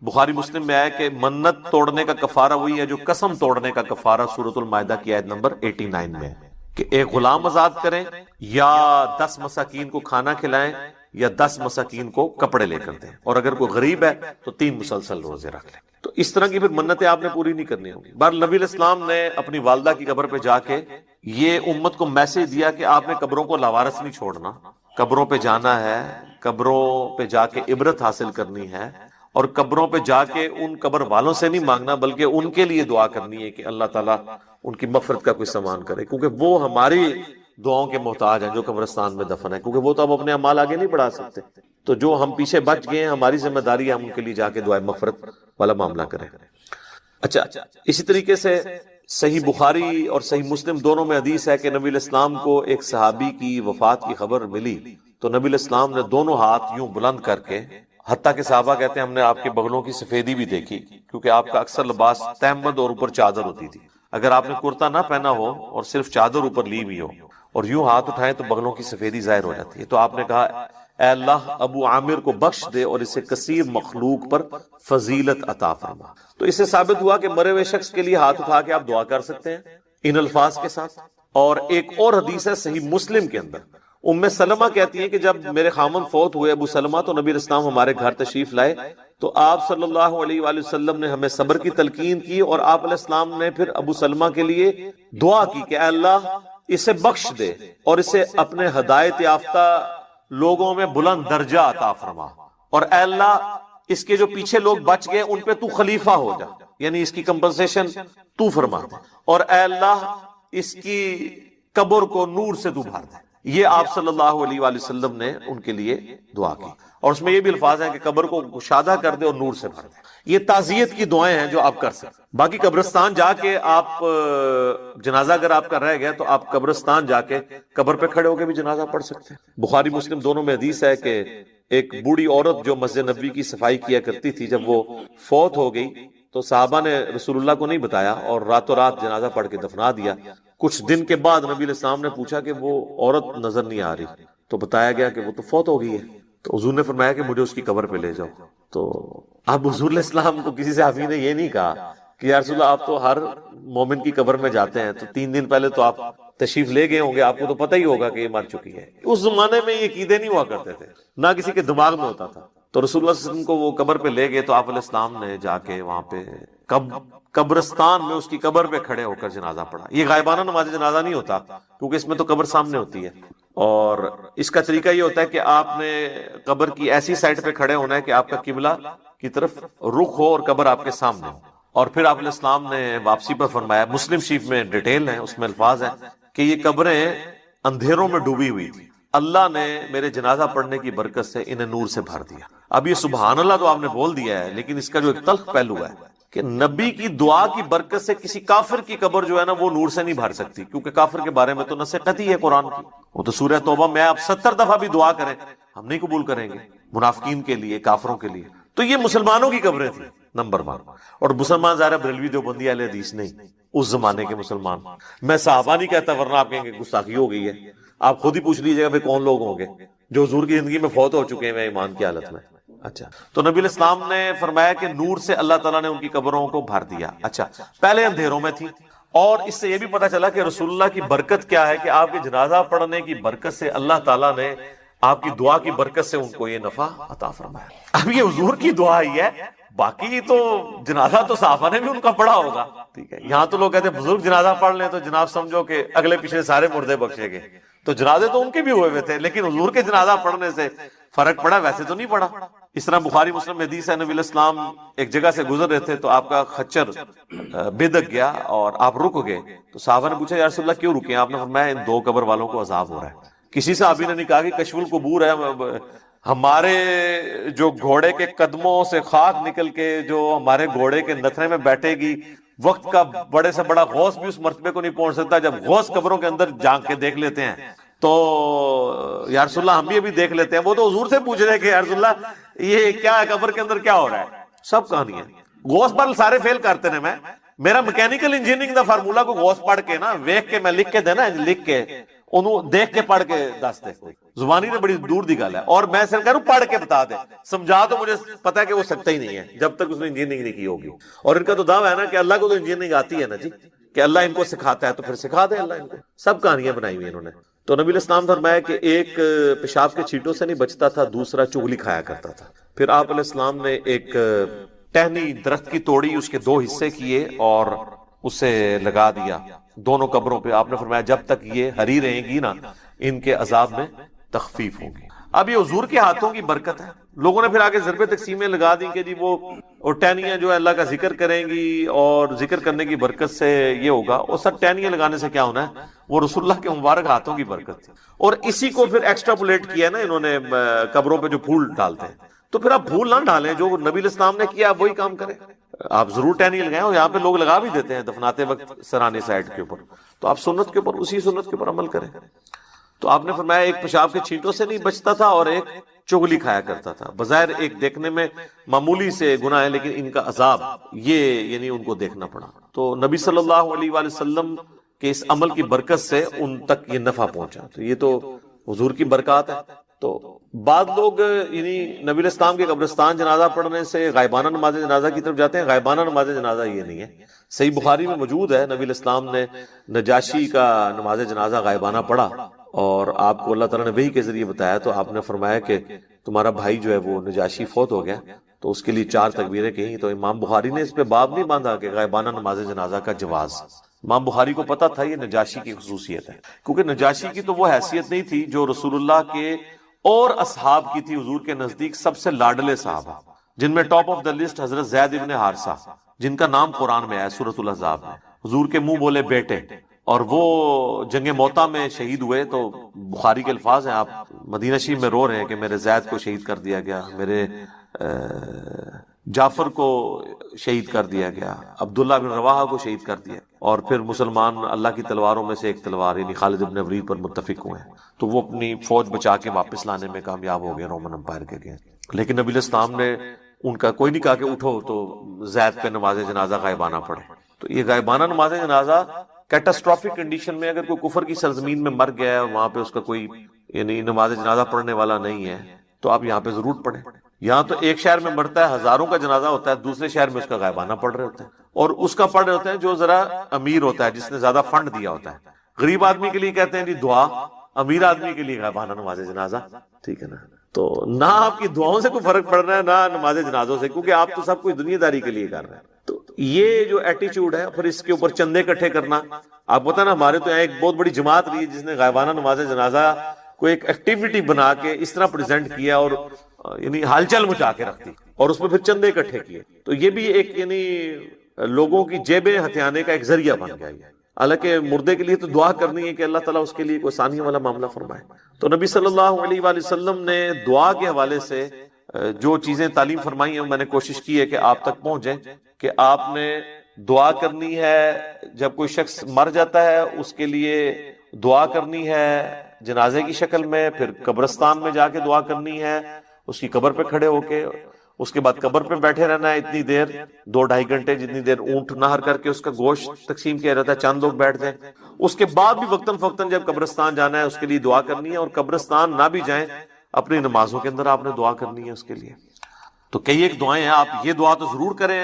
بخاری مسلم میں ہے کہ منت توڑنے کا کفارہ وہی ہے جو قسم توڑنے کا کفارہ سورۃ المائدہ کی آیت نمبر 89 میں ہے کہ ایک غلام آزاد کریں، یا 10 مساکین کو کھانا کھلائیں، یا 10 مساکین کو کپڑے لے کر دیں، اور اگر کوئی غریب ہے تو 3 مسلسل روزے رکھ لیں۔ تو اس طرح کی پھر منتیں آپ نے پوری نہیں کرنی ہوگی۔ بہرحال نبی علیہ السلام نے اپنی والدہ کی قبر پہ جا کے یہ امت کو میسج دیا کہ آپ نے قبروں کو لاوارث نہیں چھوڑنا، قبروں پہ جانا ہے، قبروں پہ جا کے عبرت حاصل کرنی ہے، اور قبروں پہ جا کے ان قبر والوں سے نہیں مانگنا بلکہ ان کے لیے دعا کرنی ہے کہ اللہ تعالیٰ ان کی مغفرت کا کوئی سامان کرے، کیونکہ وہ ہماری دعاؤں کے محتاج ہیں جو قبرستان میں دفن ہے، کیونکہ وہ تو اب اپنے اعمال آگے نہیں بڑھا سکتے. تو جو ہم پیچھے بچ گئے ہیں ہماری ذمہ داری ہے ہم ان کے لیے جا کے دعائے مغفرت والا معاملہ کریں. اچھا، اسی طریقے سے صحیح بخاری اور صحیح مسلم دونوں میں حدیث ہے کہ نبی الاسلام کو ایک صحابی کی وفات کی خبر ملی تو نبی الاسلام نے دونوں ہاتھ یوں بلند کر کے، حتیٰ کہ صحابہ کہتے ہیں ہم نے آپ کے بغلوں کی سفیدی بھی دیکھی، کیونکہ آپ کا اکثر لباس تہمد اور اوپر چادر ہوتی تھی. اگر آپ نے کرتا نہ پہنا ہو اور صرف چادر اوپر لی ہوئی ہو اور یوں ہاتھ اٹھائیں تو بغلوں کی سفیدی ظاہر ہو جاتی ہے. تو آپ نے کہا اے اللہ ابو عامر کو بخش دے اور اسے کثیر مخلوق پر فضیلت عطا فرما. تو اس سے ثابت ہوا کہ مرے ہوئے شخص کے لیے ہاتھ اٹھا کے آپ دعا کر سکتے ہیں ان الفاظ کے ساتھ. اور ایک اور حدیث ہے صحیح مسلم کے اندر، ام سلمہ کہتی ہیں کہ جب میرے خامن فوت ہوئے ابو سلمہ تو نبی اسلام ہمارے گھر تشریف لائے تو آپ صلی اللہ علیہ وآلہ وسلم نے ہمیں صبر کی تلقین کی اور آپ علیہ السلام نے پھر ابو سلمہ کے لیے دعا کی کہ اے اللہ اسے بخش دے اور اسے اپنے ہدایت یافتہ لوگوں میں بلند درجہ عطا فرما، اور اے اللہ اس کے جو پیچھے لوگ بچ گئے ان پہ تو خلیفہ ہو جا، یعنی اس کی کمپنسیشن تو فرما دے، اور اے اللہ اس کی قبر کو نور سے تو بھر دے. یہ آپ صلی اللہ علیہ وآلہ وسلم نے ان کے لیے دعا کی، اور اس میں یہ بھی الفاظ ہیں کہ قبر کو گشادہ کر دے اور نور سے بھر دے. یہ تعزیت کی دعائیں ہیں جو آپ کر سکتے. باقی قبرستان جا کے آپ جنازہ اگر آپ کا رہ گیا تو آپ قبرستان جا کے قبر پہ کھڑے ہو کے بھی جنازہ پڑھ سکتے ہیں. بخاری مسلم دونوں میں حدیث ہے کہ ایک بوڑھی عورت جو مسجد نبوی کی صفائی کیا کرتی تھی جب وہ فوت ہو گئی تو صحابہ نے رسول اللہ کو نہیں بتایا اور راتوں رات جنازہ پڑھ کے دفنا دیا. کچھ دن کے بعد نبی علیہ السلام نے پوچھا کہ وہ عورت نظر نہیں آ رہی تو بتایا گیا کہ وہ تو فوت ہو گئی ہے. تو حضور نے فرمایا کہ مجھے اس کی قبر پہ لے جاؤ. تو اب حضور علیہ السلام کو کسی صحابی نے یہ نہیں کہا کہ یا رسول اللہ آپ تو ہر مومن کی قبر میں جاتے ہیں تو 3 دن پہلے تو آپ تشریف لے گئے ہوں گے، آپ کو تو پتہ ہی ہوگا کہ یہ مر چکی ہے. اس زمانے میں یہ عقیدے نہیں ہوا کرتے تھے، نہ کسی کے دماغ میں ہوتا تھا. تو رسول اللہ صلی اللہ علیہ وسلم کو وہ قبر پہ لے گئے تو آپ علیہ السلام نے جا کے وہاں پہ قبرستان میں اس کی قبر پہ کھڑے ہو کر جنازہ پڑھا. یہ غائبانہ نماز جنازہ نہیں ہوتا کیونکہ اس میں تو قبر سامنے ہوتی ہے، اور اس کا طریقہ یہ ہوتا ہے کہ آپ نے قبر کی ایسی سائڈ پہ کھڑے ہونا ہے کہ آپ کا قبلہ کی طرف رخ ہو اور قبر آپ کے سامنے ہو. اور پھر آپ علیہ السلام نے واپسی پر فرمایا، مسلم شریف میں ڈیٹیل ہے، اس میں الفاظ ہیں کہ یہ قبریں اندھیروں میں ڈوبی ہوئی تھی، اللہ نے میرے جنازہ پڑھنے کی برکت سے انہیں نور سے بھر دیا. اب یہ سبحان اللہ تو آپ نے بول دیا ہے، لیکن اس کا جو ایک تلخ پہلو ہے کہ نبی کی دعا کی برکت سے کسی کافر کی قبر جو ہے نا وہ نور سے نہیں بھر سکتی، کیونکہ کافر کے بارے میں تو نص قطعی ہے قرآن کی. وہ تو سورہ توبہ میں آپ 70 دفعہ بھی دعا کریں ہم نہیں قبول کریں گے، منافقین کے لیے، کافروں کے لیے. تو یہ مسلمانوں کی قبریں تھیں نمبر 1. اور مسلمان ظاہر بریلوی دیوبندی اہل حدیث نہیں، اس زمانے کے مسلمان. میں صحابہ نہیں کہتا ورنہ آپ کہیں گے گستاخی ہو گئی ہے. آپ خود ہی پوچھ لیجیے گا کون لوگ ہوں گے جو حضور کی زندگی میں فوت ہو چکے ہیں ایمان کی حالت میں. اچھا، تو نبی علیہ السلام نے فرمایا کہ نور سے اللہ تعالیٰ نے ان کی قبروں کو بھر دیا. اچھا، پہلے اندھیروں میں تھی، اور اس سے یہ بھی پتا چلا کہ رسول اللہ کی برکت کیا ہے کہ آپ کے جنازہ پڑھنے کی برکت سے اللہ تعالیٰ نے آپ کی دعا کی برکت سے ان کو یہ نفع عطا فرمایا. اب یہ حضور کی دعا ہی ہے، باقی تو جنازہ تو صحابہ نے بھی ان کا پڑھا ہوگا. ٹھیک ہے، یہاں تو لوگ کہتے ہیں بزرگ جنازہ پڑھ لیں تو جناب سمجھو کہ اگلے پچھلے سارے مردے بخشے گئے. تو جنازے تو ان کے بھی ہوئے تھے لیکن حضور کے جنازہ پڑھنے سے فرق پڑا، ویسے تو نہیں پڑا. اس طرح بخاری مسلم میں حدیث ہے نبی علیہ السلام ایک جگہ سے گزر رہے تھے تو آپ کا خچر بےدک گیا اور آپ رک گئے. تو صحابہ نے پوچھا یا رسول اللہ کیوں رکے؟ آپ نے فرمایا ان 2 قبر والوں کو عذاب ہو رہا ہے. کسی صحابی نے نہیں کہا کہ کشف القبور ہے، ہمارے جو گھوڑے کے قدموں سے خاک نکل کے جو ہمارے گھوڑے کے نتھرے میں بیٹھے گی، وقت کا بڑے سے بڑا غوث بھی اس مرتبے کو نہیں پہنچ سکتا. جب غوث قبروں کے اندر جھانک کے دیکھ لیتے ہیں تو یا رسول اللہ ہم بھی ابھی دیکھ لیتے ہیں. وہ تو حضور سے پوچھ رہے ہیں کہ یا رسول اللہ یہ کیا ہے، قبر کے اندر کیا ہو رہا ہے؟ سب کہانی ہے. غوث پر سارے فیل کرتے ہیں. میرا میکینیکل انجینئرنگ دا فارمولا کو غوث پڑھ کے نا ویکھ کے میں لکھ کے دینا، لکھ کے انہوں دیکھ کے پڑھ کے دس دے. زبانی نے بڑی دور دی گل ہے، اور میں صرف کہہ رہا ہوں پڑھ کے بتا دے، سمجھا تو مجھے پتا ہے کہ وہ سکتا ہی نہیں ہے جب تک اس نے انجینئرنگ نہیں کی ہوگی. اور ان کا تو دعویٰ ہے نا کہ اللہ کو تو انجینئرنگ آتی ہے نا جی، کہ اللہ ان کو سکھاتا ہے تو پھر سکھا دے اللہ ان کو. سب کہانیاں بنائی ہوئی انہوں نے. تو نبی علیہ السلام فرمایا کہ ایک پیشاب کے چھینٹوں سے نہیں بچتا تھا، دوسرا چغلی کھایا کرتا تھا. پھر آپ علیہ السلام نے ایک ٹہنی درخت کی توڑی، اس کے 2 حصے کیے اور اسے لگا دیا دونوں قبروں پہ. آپ نے فرمایا جب تک یہ ہری رہیں گی نا ان کے عذاب میں تخفیف ہوگی. اب یہ حضور کے ہاتھوں کی برکت ہے. لوگوں نے پھر آگے ضرب تقسیمیں لگا دی کہ جی وہ ٹہنیاں جو ہے اللہ کا ذکر کریں گی اور ذکر کرنے کی برکت سے یہ ہوگا. اور سر ٹہنیاں لگانے سے کیا ہونا ہے؟ وہ رسول اللہ کے مبارک ہاتھوں کی برکت تھی. اور اسی کو پھر ایکسٹراپولیٹ کیا نا انہوں نے قبروں پہ جو پھول ڈالتے ہیں. تو پھر آپ پھول نہ ڈالیں, جو نبی الاسلام نے کیا وہی کام کریں. آپ ضرور ٹہنی لگائیں, اور یہاں پہ لوگ لگا بھی دیتے ہیں دفناتے وقت سرانے سائڈ کے اوپر. تو آپ سنت کے اوپر, اسی سنت کے اوپر عمل کریں. تو آپ نے فرمایا ایک پیشاب کے چھینٹوں سے نہیں بچتا تھا اور ایک چغلی کھایا کرتا تھا. بظاہر ایک دیکھنے میں معمولی سے گناہ ہے, لیکن ان کا عذاب یہ یعنی ان کو دیکھنا پڑا. تو نبی صلی اللہ علیہ وآلہ وسلم کے اس عمل کی برکت سے ان تک یہ نفع پہنچا. تو یہ تو حضور کی برکات ہے. تو بعض لوگ یعنی نبی الاسلام کے قبرستان جنازہ پڑھنے سے غائبانہ نماز جنازہ کی طرف جاتے ہیں. غائبانہ نماز جنازہ یہ نہیں ہے. صحیح بخاری میں موجود ہے نبی الاسلام نے نجاشی کا نماز جنازہ غائبانہ پڑھا, اور آپ کو اللہ تعالیٰ نے وحی کے ذریعے بتایا. تو آپ نے فرمایا کہ تمہارا بھائی جو ہے وہ نجاشی فوت ہو گیا, تو اس کے لیے 4 تکبیریں کہیں. تو امام بخاری نے اس پہ باب نہیں باندھا کہ غائبانہ نماز جنازہ کا جواز. امام بخاری کو پتا تھا یہ نجاشی کی خصوصیت ہے, کیونکہ نجاشی کی تو وہ حیثیت نہیں تھی جو رسول اللہ کے اور اصحاب کی تھی. حضور کے نزدیک سب سے لاڈلے صحابہ, جن میں ٹاپ آف دا لسٹ حضرت زید ابن حارثہ, جن کا نام قرآن میں آیا سورۃ الاحزاب میں. حضور کے منہ بولے بیٹے, اور وہ جنگ موتا میں شہید ہوئے. تو بخاری کے الفاظ ہیں, آپ مدینہ شریف میں رو رہے ہیں کہ میرے زید کو شہید کر دیا گیا, میرے جعفر کو شہید کر دیا گیا, عبداللہ بن رواحہ کو شہید کر دیا. اور پھر مسلمان اللہ کی تلواروں میں سے ایک تلوار یعنی خالد بن ولید پر متفق ہوئے ہیں. تو وہ اپنی فوج بچا کے واپس لانے میں کامیاب ہو گئے رومن امپائر کے گئے. لیکن نبی الاسلام نے ان کا کوئی نہیں کہا کہ اٹھو تو زید پہ نماز جنازہ غائبانہ پڑھے. تو یہ غائبانہ نماز جنازہ کیٹاسٹرافک کنڈیشن میں, اگر کوئی کفر کی سرزمین میں مر گیا ہے اور وہاں پہ اس کا کوئی یعنی نماز جنازہ پڑھنے والا نہیں ہے, تو آپ یہاں پہ ضرور پڑھیں. یہاں تو ایک شہر میں مرتا ہے, ہزاروں کا جنازہ ہوتا ہے, دوسرے شہر میں اس کا غائبانہ پڑھ رہے ہوتے ہیں. اور اس کا پڑھ رہے ہوتے ہیں جو ذرا امیر ہوتا ہے, جس نے زیادہ فنڈ دیا ہوتا ہے. غریب آدمی کے لیے کہتے ہیں جی دعا, امیر آدمی کے لیے غائبانہ نماز جنازہ. ٹھیک ہے نا؟ تو نہ آپ کی دعاؤں سے کوئی فرق پڑ رہا ہے نہ نماز جنازوں سے, کیونکہ آپ تو سب کچھ دنیا داری کے لیے کر رہے ہیں. تو یہ جو ایٹیچیوڈ ہے, پھر اس کے اوپر چندے اکٹھے کرنا. آپ پتہ نا, ہمارے تو یہاں ایک بہت بڑی جماعت رہی ہے جس نے غائبانہ نماز جنازہ کو ایک ایکٹیویٹی بنا کے اس طرح پریزنٹ کیا اور یعنی ہلچل مچا کے رکھتی, اور اس میں پھر چندے اکٹھے کیے. تو یہ بھی ایک یعنی لوگوں کی جیبیں ہتھیانے کا ایک ذریعہ بن گیا. حالانکہ مردے کے لیے تو دعا کرنی ہے کہ اللہ تعالیٰ اس کے لیے کوئی آسانی والا معاملہ فرمائے. تو نبی صلی اللہ علیہ وآلہ وسلم نے دعا کے حوالے سے جو چیزیں تعلیم فرمائی ہیں, میں نے کوشش کی ہے کہ آپ تک پہنچیں. کہ آپ نے دعا کرنی ہے جب کوئی شخص مر جاتا ہے, اس کے لیے دعا کرنی ہے جنازے کی شکل میں, پھر قبرستان میں جا کے دعا کرنی ہے اس کی قبر پہ کھڑے ہو کے, اس کے بعد قبر پہ بیٹھے رہنا ہے اتنی دیر, 2-2.5 گھنٹے, جتنی دیر اونٹ نہر کر کے اس کا گوشت تقسیم کیا جاتا ہے, چند لوگ بیٹھ جائیں. اس کے بعد بھی وقتاً فوقتاً جب قبرستان جانا ہے اس کے لیے دعا کرنی ہے, اور قبرستان نہ بھی جائیں اپنی نمازوں کے اندر آپ نے دعا کرنی ہے اس کے لیے. تو کئی ایک دعائیں ہیں, آپ یہ دعا تو ضرور کریں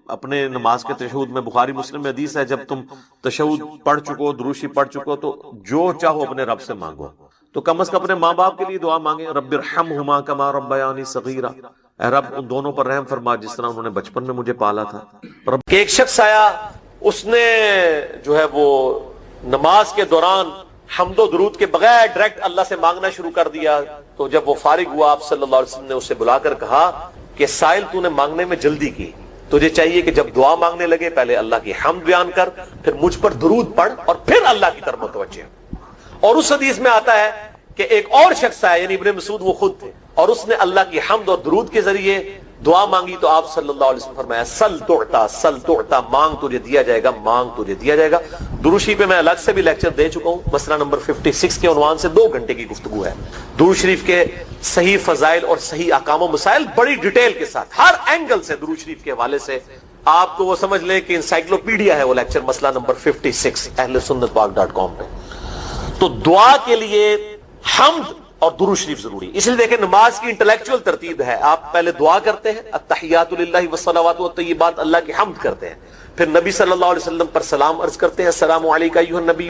اپنے نماز کے تشہد میں. بخاری مسلم میں حدیث ہے, جب تم تشہد پڑھ چکو, درود شریف پڑھ چکو, تو جو چاہو اپنے رب سے مانگو. تو کم از کم اپنے ماں باپ کے لیے دعا مانگیں, رب ارحمہما کما ربیانی صغیرا, اے رب ان دونوں پر رحم فرما جس طرح انہوں نے بچپن میں مجھے پالا تھا. رب ایک شخص آیا, اس نے جو ہے وہ نماز کے دوران حمد و درود کے بغیر ڈائریکٹ اللہ سے مانگنا شروع کر دیا. تو جب وہ فارغ ہوا, آپ صلی اللہ علیہ وسلم نے اسے بلا کر کہا کہ سائل تو نے مانگنے میں جلدی کی, تجھے چاہیے کہ جب دعا مانگنے لگے پہلے اللہ کی حمد بیان کر, پھر مجھ پر درود پڑھ, اور پھر اللہ کی طرف متوجہ. اور اس حدیث میں آتا ہے کہ ایک اور شخص آیا, یعنی ابن مسعود وہ خود تھے, اور اس نے اللہ کی حمد اور درود کے ذریعے دعا مانگی. تو آپ صلی اللہ علیہ وسلم فرمایا سل تعطا, سل تعطا, مانگ تجھے دیا جائے گا, مانگ تجھے دیا جائے گا. درود شریف پہ میں الگ سے بھی لیکچر دے چکا ہوں, مسئلہ نمبر 56 کے عنوان سے 2 گھنٹے کی گفتگو ہے. درود شریف کے صحیح فضائل اور صحیح احکام و مسائل بڑی ڈیٹیل کے ساتھ, ہر اینگل سے درود شریف کے حوالے سے آپ کو وہ سمجھ لیں کہ انسائکلوپیڈیا ہے وہ لیکچر, مسئلہ نمبر 56 اہل سنت پاک.com پہ. تو دعا کے لیے حمد اور درود شریف ضروری. اس لیے دیکھیں نماز کی انٹلیکچوئل ترتیب ہے, آپ پہلے دعا کرتے ہیں, التحیات للہ والصلوات والطیبات, اللہ کی حمد کرتے ہیں, پھر نبی صلی اللہ علیہ وسلم پر سلام عرض کرتے ہیں, السلام علیکہ ایھا النبی,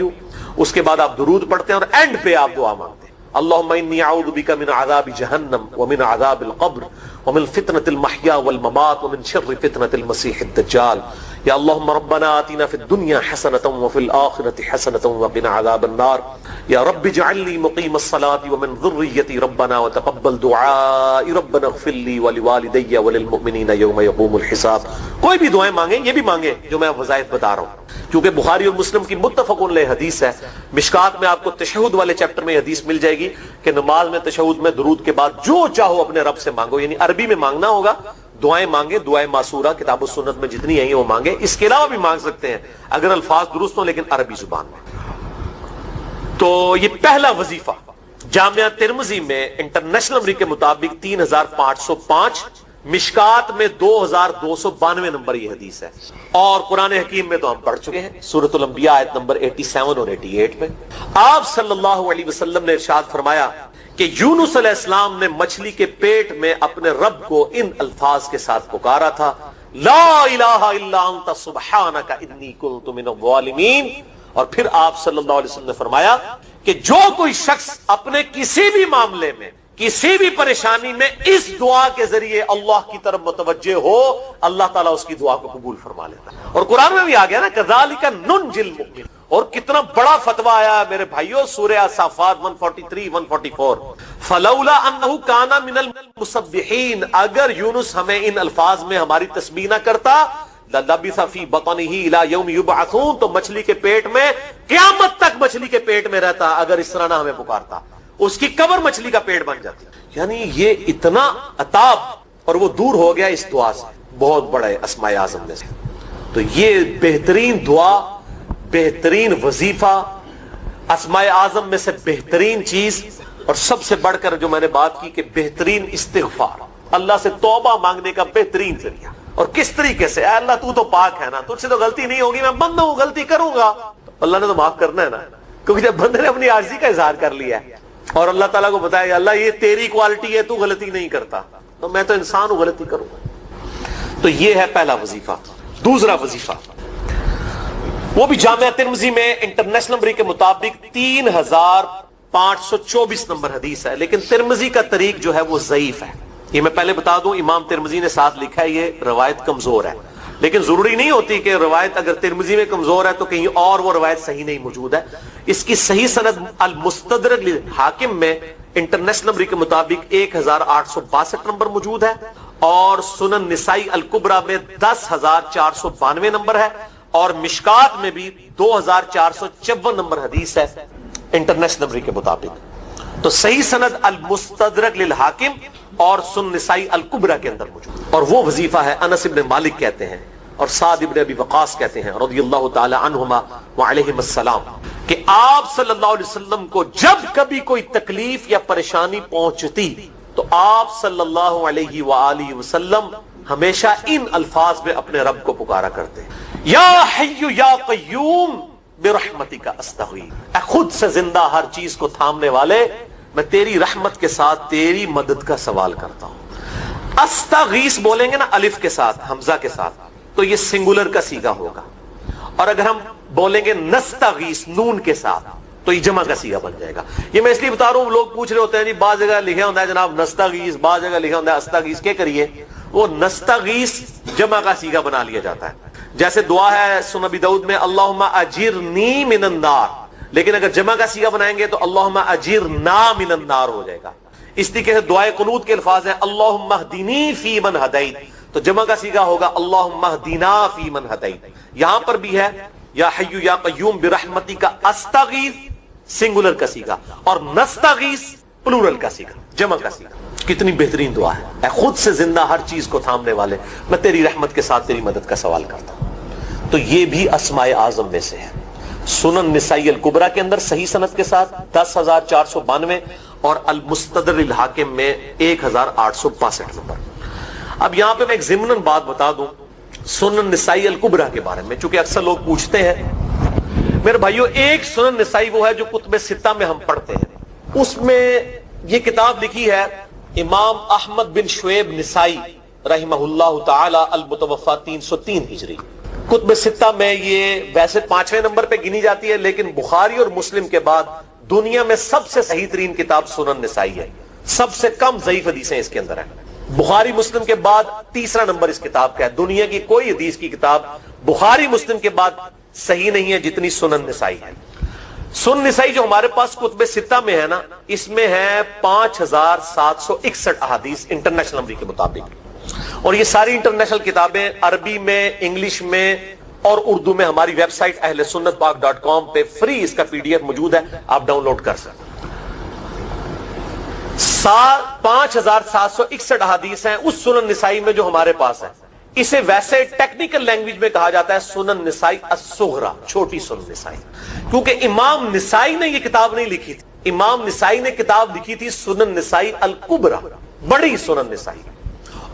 اس کے بعد آپ درود پڑھتے ہیں, اور اینڈ پہ آپ دعا مانگتے ہیں, اللہم انی اعوذ بک من عذاب جہنم ومن عذاب القبر ومن فتنة المحیا والممات ومن شر فتنة المسیح الدجال. یا اللہم ربنا آتنا فی الدنیا حسنۃ وفی الآخرۃ حسنۃ وقنا عذاب النار یا رب اجعلنی مقیم الصلاۃ ومن ذریتی ربنا وتقبل دعائی ربنا اغفر لی ولوالدی وللمؤمنین یوم یقوم الحساب. کوئی بھی دعائیں مانگیں، یہ بھی مانگیں جو میں وظائف بتا رہا ہوں، کیونکہ بخاری اور مسلم کی متفق علیہ حدیث ہے. مشکات میں آپ کو تشہد والے چیپٹر میں حدیث مل جائے گی کہ نماز میں تشہد میں درود کے بعد جو چاہو اپنے رب سے مانگو، یعنی عربی میں مانگنا ہوگا. دعائیں مانگے، دعائیں معصورہ کتاب و سنت میں جتنی ہیں وہ مانگے. اس کے علاوہ بھی مانگ سکتے ہیں اگر الفاظ درست ہوں لیکن عربی زبان میں. تو یہ پہلا وظیفہ جامعہ ترمذی میں انٹرنیشنل نمبر کے مطابق 3505، مشکات میں 2292 نمبر یہ حدیث ہے. اور قرآن حکیم میں تو ہم پڑھ چکے ہیں سورۃ الانبیاء آیت نمبر 87 اور 88 میں آپ صلی اللہ علیہ وسلم نے ارشاد فرمایا کہ یونس علیہ السلام نے مچھلی کے پیٹ میں اپنے رب کو ان الفاظ کے ساتھ پکارا تھا، لا الہ الا انت سبحانک انی کنت من الظالمین. اور پھر آپ صلی اللہ علیہ وسلم نے فرمایا کہ جو کوئی شخص اپنے کسی بھی معاملے میں، کسی بھی پریشانی میں اس دعا کے ذریعے اللہ کی طرف متوجہ ہو، اللہ تعالیٰ اس کی دعا کو قبول فرما لیتا ہے. اور قرآن میں بھی آ گیا نا کذالک ننجی المؤمنین. اور کتنا بڑا فتویٰ آیا میرے بھائیوں، سورہ الصافات 143 144، فلولا انہ کان من المسبحین، اگر یونس ہمیں ان الفاظ میں ہماری تسبیح نہ کرتا، للبث فی بطنہ الی یوم یبعثون، تو مچھلی کے پیٹ میں قیامت تک مچھلی کے پیٹ میں رہتا اگر اس طرح نہ ہمیں پکارتا. اس کی قبر مچھلی کا پیٹ بن جاتی. یعنی یہ اتنا عطاب، اور وہ دور ہو گیا اس دعا سے، بہت بڑے اسماء اعظم میں سے. تو یہ بہترین دعا، بہترین وظیفہ، اسماء اعظم میں سے بہترین چیز، اور سب سے بڑھ کر جو میں نے بات کی کہ بہترین استغفار، اللہ سے توبہ مانگنے کا بہترین ذریعہ. اور کس طریقے سے؟ اے اللہ تو پاک ہے نا، تجھ سے تو غلطی نہیں ہوگی، میں بندہ ہوں، غلطی کروں گا. اللہ نے تو معاف کرنا ہے نا، کیونکہ جب بندے نے اپنی عاجزی کا اظہار کر لیا ہے اور اللہ تعالیٰ کو بتایا اللہ یہ تیری کوالٹی ہے، تو غلطی نہیں کرتا، تو میں تو انسان ہوں، غلطی کروں گا. تو یہ ہے پہلا وظیفہ. دوسرا وظیفہ وہ بھی جامعہ ترمذی میں انٹرنیشنل نمبر کے مطابق 3524 نمبر حدیث ہے، لیکن ترمذی کا طریق جو ہے وہ ضعیف ہے. یہ میں پہلے بتا دوں، امام ترمذی نے ساتھ لکھا ہے یہ روایت کمزور ہے، لیکن ضروری نہیں ہوتی کہ روایت اگر ترمذی میں کمزور ہے تو کہیں اور وہ روایت صحیح نہیں موجود ہے. اس کی صحیح سند المستدرک للحاکم میں انٹرنیشنل نمبر کے مطابق 1862 نمبر موجود ہے، اور سنن نسائی الکبریٰ میں 10492 نمبر ہے، اور مشکات میں بھی 2454 نمبر حدیث ہے انٹرنیشنل نمبر کے مطابق. تو صحیح سند المستدرک للحاکم اور سنن نسائی الکبریٰ کے اندر موجود. اور وہ وظیفہ ہے انس بن مالک کہتے ہیں اور سعد بن ابی وقاص کہتے ہیں رضی اللہ تعالی عنہما وعلیہم السلام کہ آپ صلی اللہ علیہ وسلم کو جب کبھی کوئی تکلیف یا پریشانی پہنچتی تو آپ صلی اللہ علیہ وآلہ وسلم ہمیشہ ان الفاظ میں اپنے رب کو پکارا کرتے ہیں، یا حی یا قیوم برحمتک استغیث، اے خود سے زندہ ہر چیز کو تھامنے والے، میں تیری رحمت کے ساتھ تیری مدد کا سوال کرتا ہوں. استغیث بولیں گے نا الف کے ساتھ، حمزہ کے ساتھ، تو یہ سنگولر کا صیغہ ہوگا. اور اگر ہم بولیں گے نستغیث نون کے ساتھ تو یہ جمع کا صیغہ بن جائے گا. یہ میں اس لیے بتا رہا ہوں، لوگ پوچھ رہے ہوتے ہیں جی بعض جگہ لکھا ہوتا ہے جناب نستغیث، بعض جگہ لکھا ہوتا ہے استغیث، کیا کریے؟ وہ نستغیث جمع کا صیغہ بنا لیا جاتا ہے. جیسے دعا ہے سنن ابی داؤد میں اللہم اجرنی من النار، لیکن اگر جمع کا صیغہ بنائیں گے تو اللہم اجرنا من النار ہو جائے گا. اس طریقے سے دعائے قنوت کے الفاظ ہیں اللہم اہدنی فی من ہدیت، تو جمع کا صیغہ ہوگا اللہم اہدنا فی من ہدیت. یہاں پر بھی ہے یا حی یا قیوم برحمتک استغیث سنگولر کا صیغہ، اور نستغیث پلورل کا صیغہ، جمع کا صیغہ. کتنی بہترین دعا ہے، اے خود سے زندہ ہر چیز کو تھامنے والے، میں تیری رحمت کے ساتھ تیری مدد کا سوال کرتا ہوں. تو یہ بھی اسماء اعظم میں سے ہے. سنن نسائی الکبریٰ کے اندر صحیح سند کے ساتھ 10492 اور المستدرک للحاکم میں 1862 نمبر. اب یہاں پہ میں ایک ضمناً بات بتا دوں سنن نسائی الکبریٰ کے بارے میں، چونکہ اکثر لوگ پوچھتے ہیں. میرے بھائیو، ایک سنن نسائی وہ ہے جو کتب ستہ میں ہم پڑھتے ہیں، اس میں یہ کتاب لکھی ہے امام احمد بن شعیب نسائی رحمہ اللہ تعالی المتوفی 303 ہجری. کتب ستہ میں یہ ویسے 5ویں نمبر پہ گنی جاتی ہے، لیکن بخاری اور مسلم کے بعد دنیا میں سب سے صحیح ترین کتاب سنن نسائی ہے. سب سے کم ضعیف حدیثیں اس کے اندر ہیں. بخاری مسلم کے بعد تیسرا نمبر اس کتاب کا ہے. دنیا کی کوئی حدیث کی کتاب بخاری مسلم کے بعد صحیح نہیں ہے جتنی سنن نسائی ہے. سنن نسائی جو ہمارے پاس کتب ستہ میں ہے نا، اس میں ہے 5761 احادیث انٹرنیشنل نمبر کے مطابق، اور یہ ساری انٹرنیشنل کتابیں عربی میں، انگلش میں اور اردو میں ہماری ویب سائٹ اہلسنتپاک.com پہ فری اس کا PDF موجود ہے، آپ ڈاؤن لوڈ کر سکتے. 5761 احادیث ہیں اس سنن نسائی میں جو ہمارے پاس ہے. اسے ویسے ٹیکنیکل لینگویج میں کہا جاتا ہے سنن نسائی الصغرا، چھوٹی سنن نسائی، کیونکہ امام نسائی نے یہ کتاب نہیں لکھی تھی. امام نسائی نے کتاب لکھی تھی سنن نسائی الکبرا، بڑی سنن نسائی،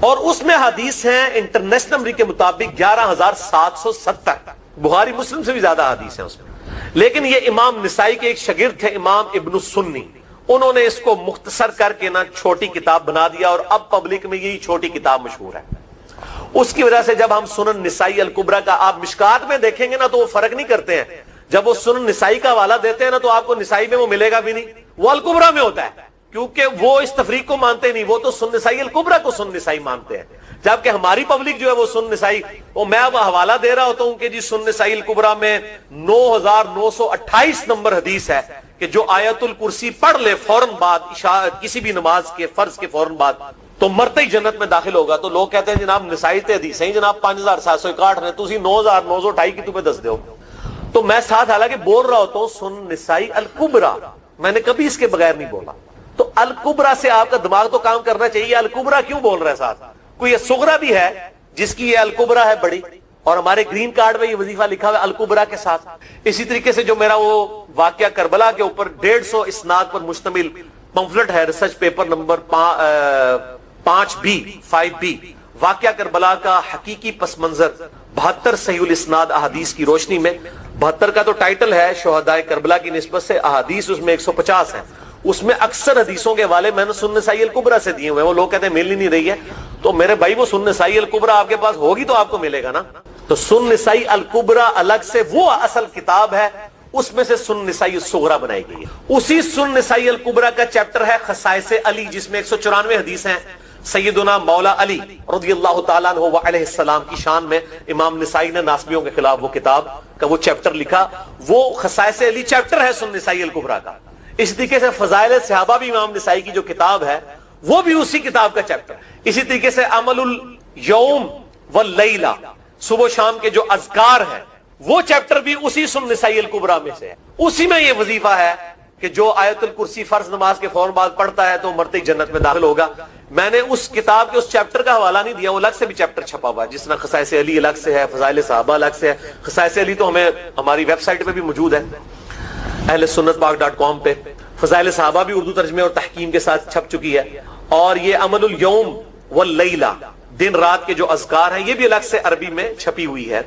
اور اس میں حدیث ہیں انٹرنیشنل نمبر کے مطابق 11770. بخاری مسلم سے بھی زیادہ حدیث ہیں اس میں. لیکن یہ امام نسائی کے ایک شاگرد تھے امام ابن السنی، انہوں نے اس کو مختصر کر کے نا چھوٹی کتاب بنا دیا، اور اب پبلک میں یہی چھوٹی کتاب مشہور ہے. اس کی وجہ سے جب ہم سنن نسائی الکبرا کا آپ مشکات میں دیکھیں گے نا تو وہ فرق نہیں کرتے ہیں. جب وہ سنن نسائی کا حوالہ دیتے ہیں نا تو آپ کو نسائی میں وہ ملے گا بھی نہیں، وہ الکبرا میں ہوتا ہے، کیونکہ وہ اس تفریق کو مانتے نہیں، وہ تو سنن نسائی الکبرا کو سنن نسائی مانتے ہیں. جبکہ ہماری پبلک جو ہے وہ سنن نسائی، وہ میں اب حوالہ دے رہا ہوتا ہوں کہ جی سنن نسائی الکبرا میں 9928 نمبر حدیث ہے کہ جو آیت الکرسی پڑھ لے فوراً بعد کسی بھی نماز کے فرض کے فوراً بعد تو مرتے ہی جنت میں داخل ہوگا. تو لوگ کہتے ہیں جناب نسائی تے حدیث ہیں جناب 5761 نے، تسی 9928 کی تمہیں دس دیو. تو میں ساتھ حالانکہ بول رہا ہوتا ہوں سنن نسائی الکبرا، میں نے کبھی اس کے بغیر نہیں بولا. تو الکبرا سے آپ کا دماغ تو کام کرنا چاہیے، الکبرا کیوں بول رہا ہے ساتھ؟ کوئی صغرا بھی ہے جس کی یہ الکبرا ہے بڑی، اور ہمارے گرین کارڈ میں یہ وظیفہ لکھا ہوا ہے الکبرا کے ساتھ. اسی طریقے سے جو میرا وہ واقعہ کربلا کے اوپر 150 اسناد پر مشتمل پمفلٹ ہے، ریسرچ پیپر نمبر 5B واقعہ کربلا کا حقیقی پس منظر 72 صحیح الاسناد احادیث کی روشنی میں. 72 کا تو ٹائٹل ہے شہدائے کربلا کی نسبت سے، احادیث اس میں 150 ہیں. اس میں اکثر حدیثوں کے حوالے میں نے سنن نسائی الکبرا سے دیے ہوئے ہیں. وہ لوگ کہتے ہیں مل ہی نہیں رہی ہے، تو میرے بھائی وہ سنن نسائی الکبرا آپ کے پاس ہوگی تو آپ کو ملے گا نا. تو سنن نسائی الکبرا الگ سے وہ اصل کتاب ہے، اس میں سے سنن نسائی الصغرا بنائی گئی ہے. اسی سنن نسائی الکبرا کا چیپٹر ہے خصائص علی، جس میں 194 حدیث ہیں سیدنا مولا علی رضی اللہ تعالیٰ عنہ علیہ السلام کی شان میں. امام نسائی نے ناسبیوں کے خلاف وہ کتاب کا وہ چیپٹر لکھا، وہ خصائص علی چیپٹر ہے سنن نسائی الکبرا کا. اس طریقے سے فضائل صحابہ بھی امام نسائی کی جو کتاب ہے وہ بھی اسی کتاب کا چیپٹر. اسی طریقے سے عمل الیوم واللیلہ، صبح و شام کے جو اذکار ہیں وہ چیپٹر بھی اسی سنن نسائی الکبرا میں سے ہے. اسی میں یہ وظیفہ ہے کہ جو آیت الکرسی فرض نماز کے فوراً بعد پڑھتا ہے تو مرتے ہی جنت میں داخل ہوگا. میں نے اس کتاب کے اس چیپٹر کا حوالہ نہیں دیا، وہ الگ سے بھی چیپٹر چھپا ہوا ہے، جس طرح خصائص علی الگ سے ہے، فضائل صحابہ الگ سے ہے. خصائص علی تو ہمیں ہماری ویب سائٹ پہ بھی موجود ہے اہلسنتپاک.com پہ. فضائل صحابہ بھی اردو ترجمے اور تحکیم کے ساتھ چھپ چکی ہے. اور یہ عمل الیوم واللیلہ، دن رات کے جو اذکار ہیں، یہ بھی الگ سے عربی میں چھپی ہوئی ہے.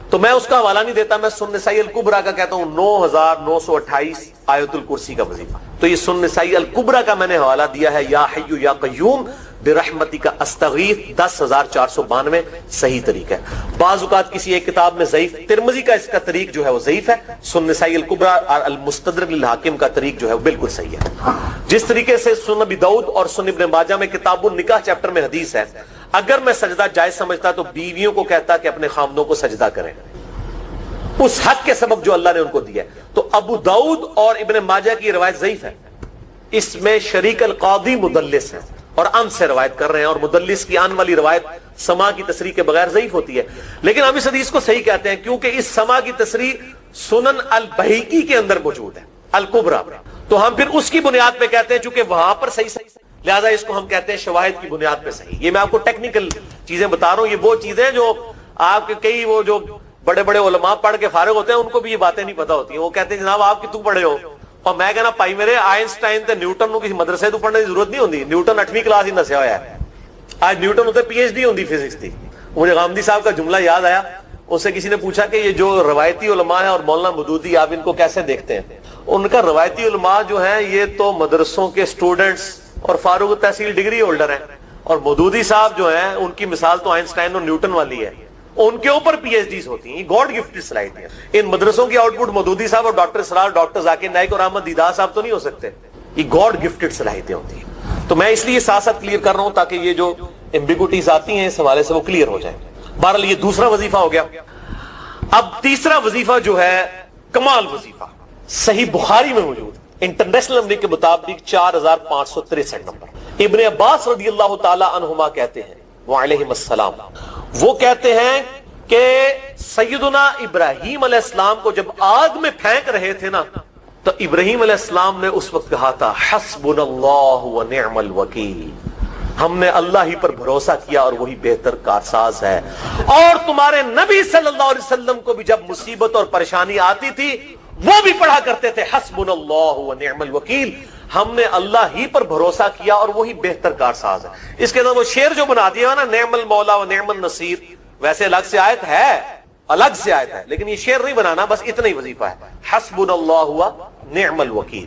تو میں اس کا حوالہ نہیں دیتا، میں سنن نسائی الکبرا کا کہتا ہوں 9928 آیت الکرسی کا وظیفہ. تو یہ سنن نسائی الکبرا کا میں نے حوالہ دیا ہے یا حی یا قیوم برحمتک استغیث 10492 صحیح طریقہ ہے. بعض اوقات کسی ایک کتاب میں ضعیف، ترمذی کا اس کا طریق جو ہے وہ ضعیف ہے. سنن نسائی الکبرا اور المستدرک للحاکم کا طریق جو ہے وہ بالکل صحیح ہے. جس طریقے سے سنن ابی داؤد اور سنن ابن ماجہ میں کتاب النکاح چیپٹر میں حدیث ہے، اگر میں سجدہ جائز سمجھتا تو بیویوں کو کہتا کہ اپنے خامدوں کو سجدہ کریں اس حق کے سبب جو اللہ نے ان کو دیا ہے. تو ابو داؤد اور ابن ماجہ کی روایت ضعیف ہے، اس میں شریک القاضی مدلس ہے اور ان سے روایت کر رہے ہیں، اور مدلس کی ان والی روایت سما کی تصریح کے بغیر ضعیف ہوتی ہے. لیکن ہم اس حدیث کو صحیح کہتے ہیں کیونکہ اس سما کی تصریح سنن البہیقی کے اندر موجود ہے الکبرا، تو ہم پھر اس کی بنیاد پہ کہتے ہیں چونکہ وہاں پر صحیح لہذا اس کو ہم کہتے ہیں شواہد کی بنیاد پہ صحیح. یہ میں آپ کو ٹیکنیکل چیزیں بتا رہا ہوں، یہ وہ چیزیں جو آپ کے کئی وہ جو بڑے بڑے علماء پڑھ کے فارغ ہوتے ہیں ان کو بھی یہ باتیں نہیں پتا ہوتی ہیں. وہ کہتے ہیں جناب آپ کتوں پڑھے ہو، اور میں کہنا پائی میرے آئنسٹائن تے نیوٹن کو کسی مدرسے تو پڑھنے کی ضرورت نہیں ہوتی. نیوٹن 8ویں کلاس ہی نسیا ہوا ہے، آج نیوٹن ہوتے PhD ہوتی فزکس کی. مجھے غامدی صاحب کا جملہ یاد آیا، اس سے کسی نے پوچھا کہ یہ جو روایتی علماء ہیں اور مولانا مودودی آپ ان کو کیسے دیکھتے ہیں؟ ان کا روایتی علماء جو ہیں یہ تو مدرسوں کے اسٹوڈنٹس اور فاروق تحصیل ڈگری ہولڈر ہیں، اور مودودی صاحب جو ہیں ان کی مثال تو آئنسٹائن اور نیوٹن والی ہے، ان کے اوپر PhDs ہوتی ہیں. گاڈ گفٹڈ صلاحیتیں. ان مدرسوں کی آؤٹ پٹ مودودی صاحب اور ڈاکٹر اسرار، ڈاکٹر ذاکر نائک اور احمد دیدار صاحب تو نہیں ہو سکتے. یہ گاڈ گفٹڈ صلاحیتیں ہوتی ہیں. تو میں اس لیے ساتھ ساتھ کلیئر کر رہا ہوں تاکہ یہ جو ایمبیگوٹیز آتی ہیں اس حوالے سے وہ کلیئر ہو جائیں. بہرحال یہ دوسرا وظیفہ ہو گیا. اب تیسرا وظیفہ جو ہے کمال وظیفہ, صحیح بخاری میں موجود, انٹرنیشنل نمبر کے مطابق 4563 نمبر. ابن عباس رضی اللہ تعالی عنہما کہتے ہیں وعلیہم السلام, وہ کہتے ہیں کہ سیدنا ابراہیم علیہ السلام کو جب آگ میں پھینک رہے تھے نا, تو ابراہیم علیہ السلام نے اس وقت کہا تھا حسبنا اللہ و نعم الوکیل, ہم نے اللہ ہی پر بھروسہ کیا اور وہی بہتر کارساز ہے. اور تمہارے نبی صلی اللہ علیہ وسلم کو بھی جب مصیبت اور پریشانی آتی تھی وہ بھی پڑھا کرتے تھے حسبنا اللہ و نعم الوکیل, ہم نے اللہ ہی پر بھروسہ کیا اور وہی بہتر کارساز ہے. اس کے اندر وہ شعر جو بنا دیا نا, نعم المولا و نعم النصیر, ویسے الگ سے آیت ہے, الگ سے آیت ہے, لیکن یہ شعر نہیں بنانا, بس اتنا ہی وظیفہ ہے حسبنا اللہ و نعم الوکیل.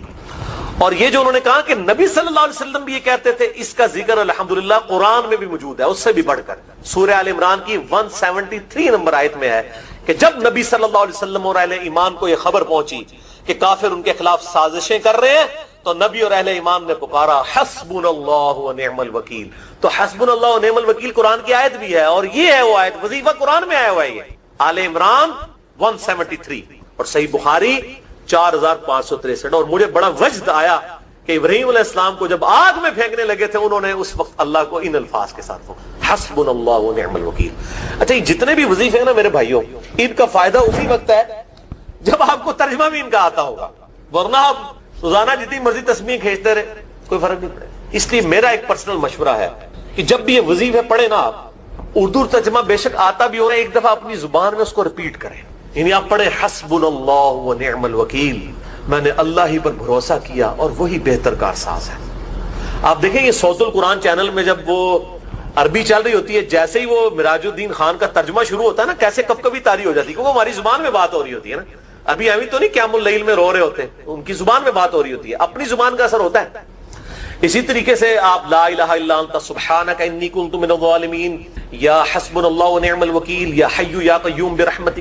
اور یہ جو انہوں نے کہا کہ نبی صلی اللہ علیہ وسلم بھی یہ کہتے تھے, اس کا ذکر الحمدللہ قرآن میں بھی موجود ہے, اس سے بھی بڑھ کر سورہ آل عمران کی 173 نمبر آیت میں ہے کہ جب نبی صلی اللہ علیہ وسلم اور اہل ایمان کو یہ خبر پہنچی کہ کافر ان کے خلاف سازشیں کر رہے ہیں, تو نبی اور اہل ایمان نے پکارا حسبنا اللہ و نعم الوکیل. تو حسبنا اللہ و نعم الوکیل قرآن کی آیت بھی ہے, اور یہ ہے وہ آیت, وظیفہ قرآن میں آیا ہوا ہے, یہ آل عمران 173 اور صحیح بخاری 4563. اور مجھے بڑا وجد آیا کہ ابراہیم علیہ السلام کو جب آگ میں پھینکنے لگے تھے, انہوں نے اس وقت اللہ کو ان الفاظ کے ساتھ حسبنا اللہ و نعم الوکیل. اچھا, یہ جتنے بھی وظیفے ہیں نا میرے بھائیوں, ان کا فائدہ اسی وقت ہے جب آپ کو ترجمہ بھی ان کا آتا ہوگا, ورنہ آپ روزانہ جتنی مرضی تسبیح کھینچتے رہے کوئی فرق نہیں پڑے. اس لیے میرا ایک پرسنل مشورہ ہے کہ جب بھی یہ وظیفے پڑھے نا آپ, اردو ترجمہ بے شک آتا بھی ہو رہا ہے, ایک دفعہ اپنی زبان میں اس کو ریپیٹ کریں. یعنی آپ پڑھیں حسبنا اللہ و نعم الوکیل, میں نے اللہ ہی پر بھروسہ کیا اور وہی بہتر کارساز ہے. آپ دیکھیں یہ صوت القرآن چینل میں جب وہ عربی چل رہی ہوتی ہے, جیسے ہی وہ مراج الدین خان کا ترجمہ شروع ہوتا ہے نا, کیسے کب کبھی تاری ہو جاتی ہے, کیونکہ ہماری زبان میں بات ہو رہی ہوتی ہے نا. ابھی ابھی تو نہیں قیام اللیل میں رو رہے ہوتے, ان کی زبان میں بات ہو رہی ہوتی ہے, اپنی زبان کا اثر ہوتا ہے. اسی طریقے سے آپ لا الہ الا انت سبحانک انی کنت من الظالمین, یا حسبنا اللہ و نعم الوکیل, یا حی یا قیوم برحمتک